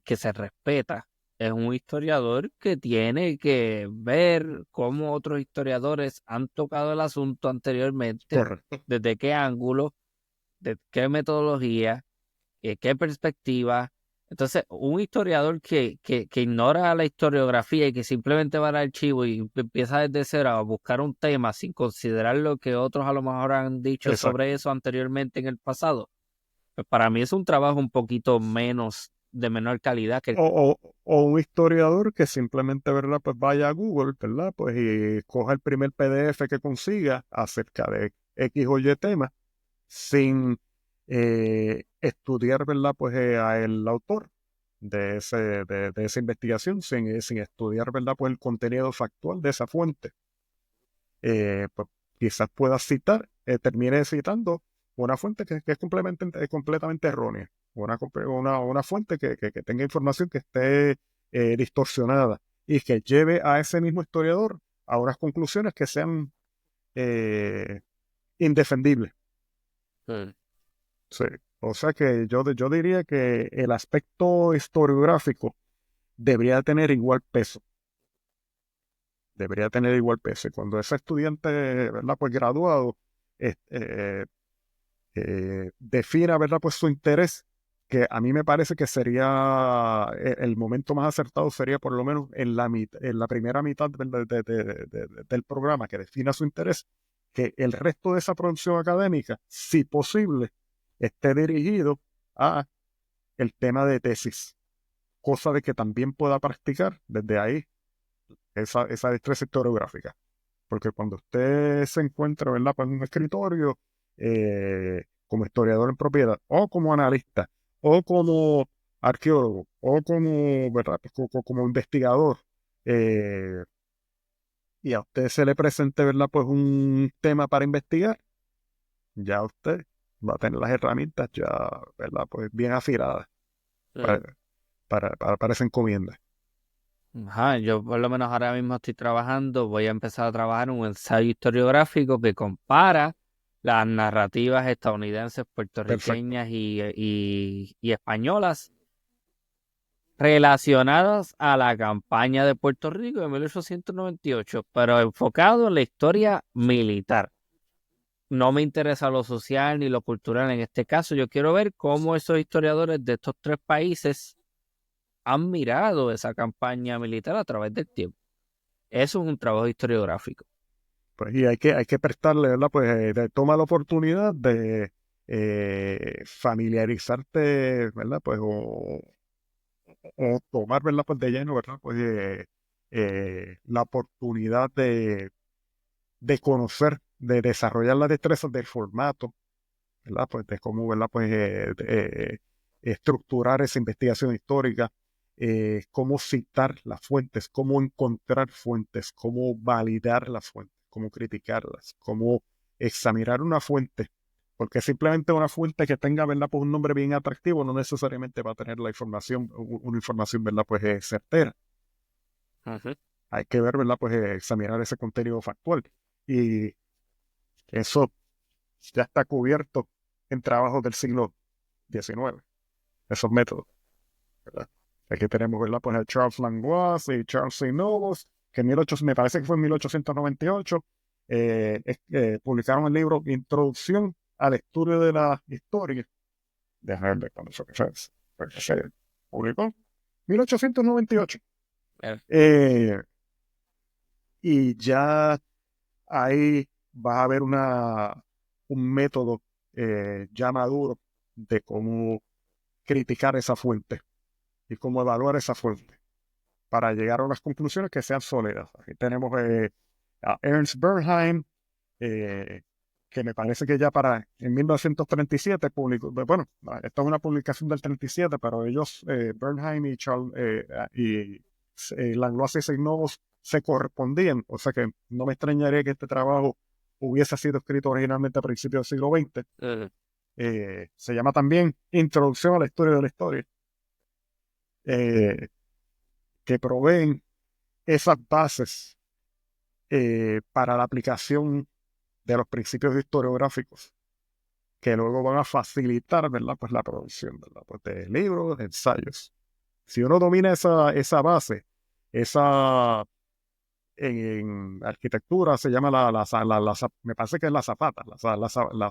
se respeta es un historiador que tiene que ver cómo otros historiadores han tocado el asunto anteriormente,
Correcto.
desde qué ángulo, de qué metodología, qué perspectiva. Entonces, un historiador que ignora la historiografía y que simplemente va al archivo y empieza desde cero a buscar un tema sin considerar lo que otros a lo mejor han dicho
Exacto.
sobre eso anteriormente en el pasado, pues para mí es un trabajo un poquito de menor calidad que
o un historiador que simplemente, ¿verdad? Pues vaya a Google, ¿verdad? Pues y coja el primer PDF que consiga acerca de X o Y tema sin estudiar, ¿verdad? Pues a el autor de esa investigación, sin estudiar, ¿verdad? Pues el contenido factual de esa fuente. Pues quizás pueda citar, termine citando una fuente que es completamente errónea, una fuente que tenga información que esté distorsionada y que lleve a ese mismo historiador a unas conclusiones que sean indefendibles. Sí. O sea que yo diría que el aspecto historiográfico debería tener igual peso. Debería tener igual peso. Y cuando ese estudiante, ¿verdad? Pues graduado, eh, eh, defina, ¿verdad? Pues su interés, que a mí me parece que sería el momento más acertado sería por lo menos en la primera mitad del programa, que defina su interés, que el resto de esa producción académica, si posible, esté dirigido a el tema de tesis, cosa de que también pueda practicar desde ahí esa destreza historiográfica. Porque cuando usted se encuentra, ¿verdad? Pues en un escritorio, como historiador en propiedad, o como analista, o como arqueólogo, o como, ¿verdad? Pues como investigador, eh, y a usted se le presente, ¿verdad? Pues un tema para investigar, ya usted va a tener las herramientas ya, ¿verdad? Pues bien afiladas para, para esa encomienda.
Ajá, yo por lo menos ahora mismo estoy trabajando, voy a empezar a trabajar en un ensayo historiográfico que compara las narrativas estadounidenses,
Perfecto.
puertorriqueñas y españolas relacionadas a la campaña de Puerto Rico de 1898, pero enfocado en la historia militar. No me interesa lo social ni lo cultural en este caso. Yo quiero ver cómo esos historiadores de estos tres países han mirado esa campaña militar a través del tiempo. Eso es un trabajo historiográfico.
Pues, y hay que prestarle, ¿verdad? Pues toma la oportunidad de familiarizarte, ¿verdad? Pues o tomar, ¿verdad? Pues de lleno, ¿verdad? Pues la oportunidad de conocer, de desarrollar las destrezas del formato, ¿verdad? Pues de cómo, ¿verdad? Pues estructurar esa investigación histórica, cómo citar las fuentes, cómo encontrar fuentes, cómo validar las fuentes, cómo criticarlas, cómo examinar una fuente, porque simplemente una fuente que tenga, ¿verdad? Pues un nombre bien atractivo no necesariamente va a tener la información, una información, ¿verdad? Pues certera.
Ujú.
Hay que ver, ¿verdad? Pues examinar ese contenido factual. Y eso ya está cubierto en trabajos del siglo XIX, esos métodos, ¿verdad? Aquí tenemos, ¿verdad? Pues a Charles Langlois y Charles C. Knowles, que me parece que fue en 1898, publicaron el libro Introducción al Estudio de la Historia. Déjame ver cuándo fue que se publicó. 1898.
Eh,
Eh, y ya ahí vas a ver un método ya maduro de cómo criticar esa fuente y cómo evaluar esa fuente para llegar a unas conclusiones que sean sólidas. Aquí tenemos a Ernst Bernheim, eh, que me parece que ya en 1937 publicó, bueno, esta es una publicación del 37, pero ellos, Bernheim y Charles, Langlois y Seignobos se correspondían, o sea que no me extrañaría que este trabajo hubiese sido escrito originalmente a principios del siglo XX.
eh,
Se llama también Introducción a la Historia de la Historia, eh, que proveen esas bases para la aplicación de los principios historiográficos que luego van a facilitar, ¿verdad? Pues la producción, ¿verdad? Pues de libros, de ensayos. Si uno domina esa base, esa en arquitectura se llama me parece que es la zapata, la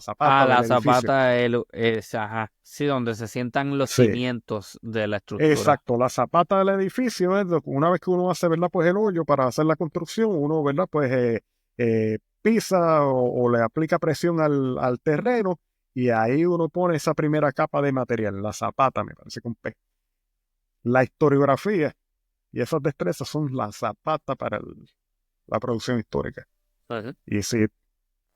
zapata del
la
edificio.
zapata, ajá, sí, donde se sientan los
Sí,
cimientos de la estructura.
exacto, la zapata del edificio es una vez que uno hace, ¿verdad? Pues el hoyo para hacer la construcción, uno, ¿verdad? Pues pisa o le aplica presión al terreno y ahí uno pone esa primera capa de material, la zapata, me parece con P. La historiografía y esas destrezas son la zapata para la producción histórica.
Ujú.
Y si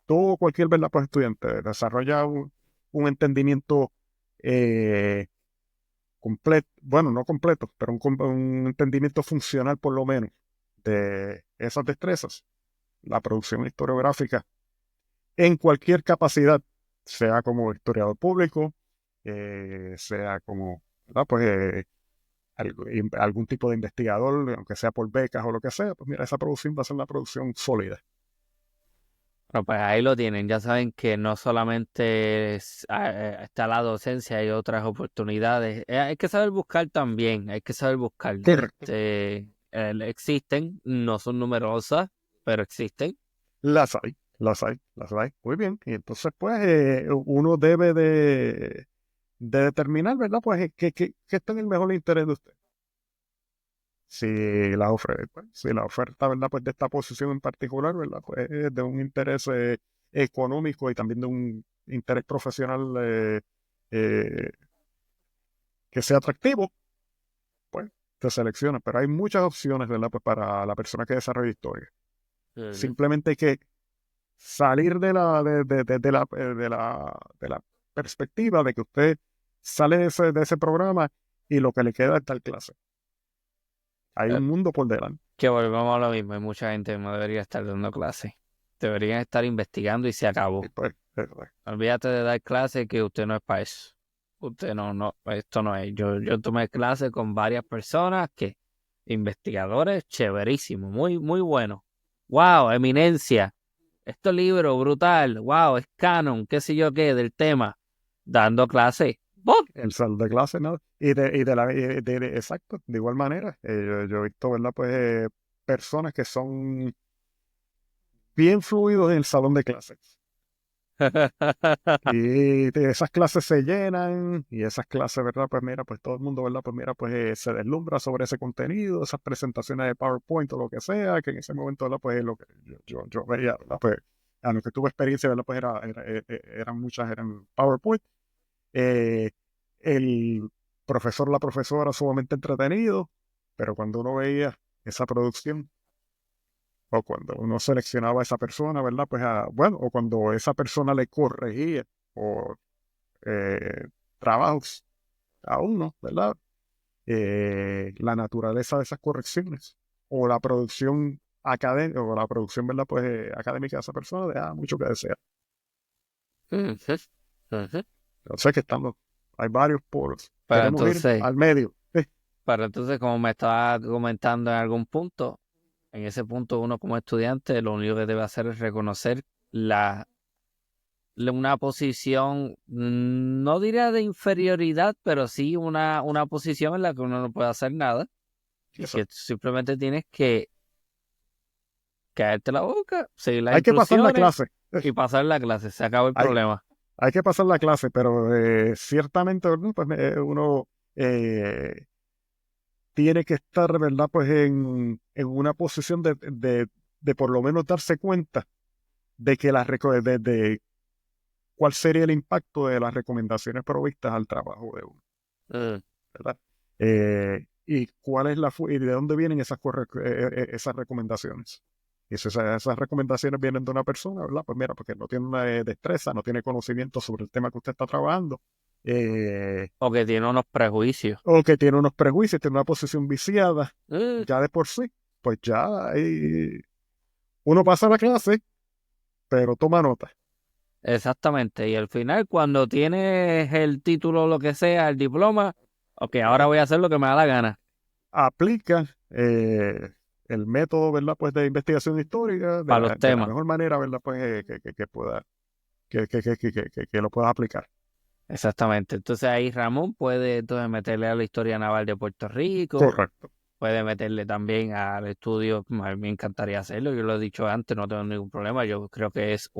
tú, cualquier, ¿verdad? Pues estudiante desarrolla un entendimiento eh, completo, bueno, no completo, pero un entendimiento funcional por lo menos de esas destrezas, la producción historiográfica en cualquier capacidad, sea como historiador público, sea como, ¿verdad? Pues algún tipo de investigador, aunque sea por becas o lo que sea, pues mira, esa producción va a ser una producción sólida.
Bueno, pues ahí lo tienen. Ya saben que no solamente está la docencia, hay otras oportunidades. Hay que saber buscar también, hay que saber buscar.
Correcto.
Existen, no son numerosas, pero existen.
Las hay, las hay, las hay. Muy bien. Y entonces, pues, uno debe de determinar, ¿verdad? Pues, qué está en el mejor interés de usted. Si la oferta, ¿verdad? Pues de esta posición en particular, ¿verdad? Pues es de un interés económico y también de un interés profesional eh, que sea atractivo, pues te selecciona. Pero hay muchas opciones, ¿verdad? Pues para la persona que desarrolla historia.
Ujú.
Simplemente hay que salir de la perspectiva de que usted sale de ese programa y lo que le queda es tal clase. Hay
Eh,
un mundo por delante.
que volvemos a lo mismo, hay mucha gente que no debería estar dando clases. Deberían estar investigando y se
Y
acabó.
pues,
Olvídate de dar clases que usted no es para eso. Usted no, esto no es. Yo tomé clases con varias personas investigadores, chéverísimo, muy, muy bueno. Wow, eminencia. Este libro brutal, wow, es canon, qué sé yo qué, del tema. Dando clases. ¡Bum!
el salón de clase, ¿no? Exacto, de igual manera. Yo he visto, ¿verdad? Pues personas que son bien fluidos en el salón de clases. Y esas clases se llenan y esas clases, ¿verdad? Pues mira, pues todo el mundo, ¿verdad? Pues mira, pues se deslumbra sobre ese contenido, esas presentaciones de PowerPoint o lo que sea, que en ese momento, ¿verdad? Pues es lo que yo veía, ¿verdad? Pues a lo que tuve experiencia, ¿verdad? Pues eran muchas, eran PowerPoint. Eh, el profesor, la profesora sumamente entretenido, pero cuando uno veía esa producción o cuando uno seleccionaba a esa persona, ¿verdad? Pues bueno, o cuando esa persona le corregía o trabajos a uno, ¿verdad? La naturaleza de esas correcciones o la producción académica o la producción, ¿verdad? Pues académica de esa persona deja mucho que desear.
Ujú, ujú.
Yo sé que estamos, hay varios polos.
Pero
Queremos ir
entonces,
al medio.
como me estaba comentando en algún punto, en ese punto uno como estudiante lo único que debe hacer es reconocer una posición, no diría de inferioridad, pero sí una posición en la que uno no puede hacer nada y
Eso.
que simplemente tienes que caerte la boca, seguir las
Hay que pasar la
instrucciones
clase.
y pasar la clase. Se acabó el
Hay,
problema.
hay que pasar la clase, pero ciertamente, ¿verdad? Pues uno eh, tiene que estar, ¿verdad? Pues en una posición de por lo menos darse cuenta de que de cuál sería el impacto de las recomendaciones provistas al trabajo de uno,
Mm,
¿verdad? Y cuál es y de dónde vienen esas recomendaciones. Y si esas recomendaciones vienen de una persona, ¿verdad? Pues mira, porque no tiene una destreza, no tiene conocimiento sobre el tema que usted está trabajando, eh,
O que tiene unos prejuicios.
o que tiene unos prejuicios, tiene una posición viciada,
Mm,
ya de por sí, pues ya ahí uno pasa la clase, pero toma nota.
exactamente. Y al final, cuando tienes el título o lo que sea, el diploma, ok, ahora
eh,
voy a hacer lo que me da la gana
Aplica el método, ¿verdad? Pues de investigación histórica
para los
de la
temas.
mejor manera, ¿verdad? Pues que pueda, que lo puedas aplicar.
Exactamente. Entonces ahí Ramón puede entonces meterle a la historia naval de Puerto Rico,
Correcto.
puede meterle también al estudio, a mí me encantaría hacerlo, yo lo he dicho antes, no tengo ningún problema, yo creo que es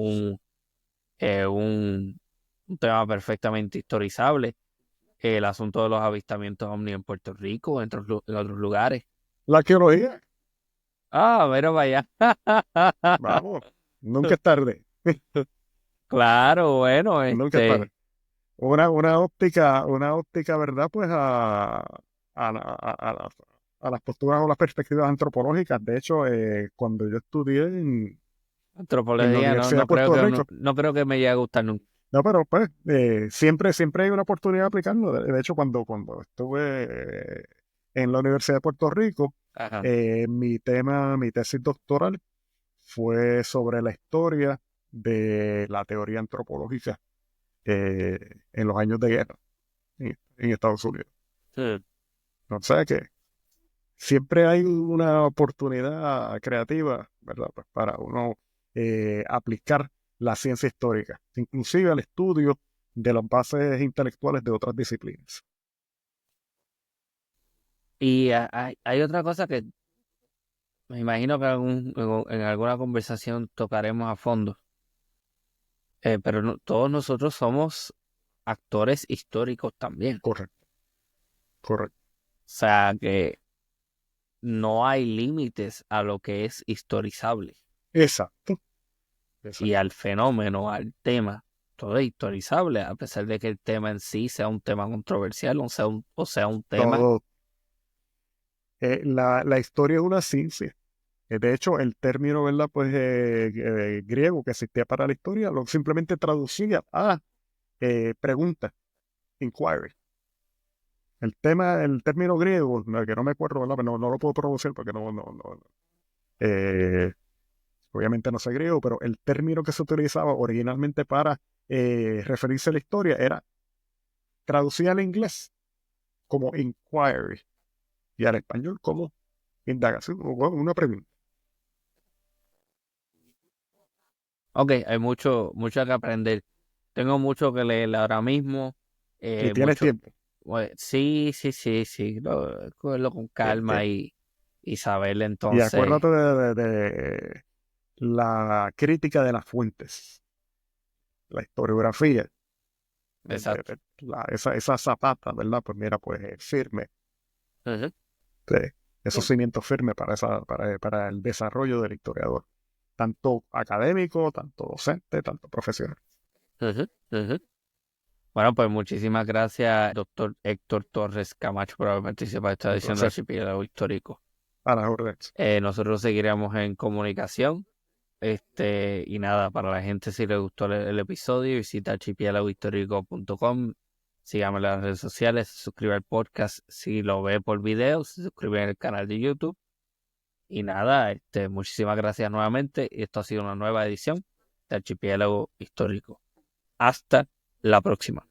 eh, un, un tema perfectamente historizable, el asunto de los avistamientos ovni en Puerto Rico, en otros lugares.
La arqueología,
Ah, pero vaya.
vamos, nunca es tarde,
Claro, bueno,
nunca es tarde. Una óptica, ¿verdad? Pues a las posturas o las perspectivas antropológicas. De hecho, cuando yo estudié en la
antropología,
Universidad de Puerto Rico,
no creo que me llegue a gustar nunca.
no, pero pues siempre hay una oportunidad de aplicarlo. De hecho, cuando estuve en la Universidad de Puerto Rico,
Ajá.
mi tesis doctoral fue sobre la historia de la teoría antropológica eh, en los años de guerra en Estados Unidos.
Sí.
O sea que siempre hay una oportunidad creativa, ¿verdad? Pues para uno aplicar la ciencia histórica, inclusive al estudio de las bases intelectuales de otras disciplinas.
Y hay otra cosa que me imagino que en alguna conversación tocaremos a fondo, pero todos nosotros somos actores históricos también.
Correcto, correcto.
O sea que no hay límites a lo que es historizable.
Exacto.
Y al fenómeno, al tema, todo es historizable, a pesar de que el tema en sí sea un tema controversial o sea un tema.
Todo. La historia es una ciencia. De hecho, el término, ¿verdad? Pues griego que existía para la historia, lo simplemente traducía a pregunta, inquiry. El término griego, que no me acuerdo, ¿verdad? Pero no lo puedo pronunciar porque eh, obviamente no sé griego, pero el término que se utilizaba originalmente para referirse a la historia era traducida al inglés como inquiry y al español como indagación, o una pregunta.
Ok, hay mucho que aprender. Tengo mucho que leer ahora mismo.
Y tienes tiempo.
Sí. Cogerlo con calma y saberle
Y
entonces.
acuérdate de la crítica de las fuentes, la historiografía,
Exacto.
esa zapata, ¿verdad? Pues mira, pues firme,
Ujú,
esos cimientos firmes para el desarrollo del historiador, tanto académico, tanto docente, tanto profesional.
ujú. Bueno, pues muchísimas gracias, doctor Héctor Torres Camacho, por haber participado en esta edición de
Entonces,
Archipiélago Histórico.
a las órdenes.
Nosotros seguiremos en comunicación. Y nada, para la gente, si les gustó el episodio, visita archipiélagohistórico.com. Síganme en las redes sociales, se suscribe al podcast si lo ve por video, se suscribe en el canal de YouTube. Y nada, muchísimas gracias nuevamente. Esto ha sido una nueva edición de Archipiélago Histórico. Hasta la próxima.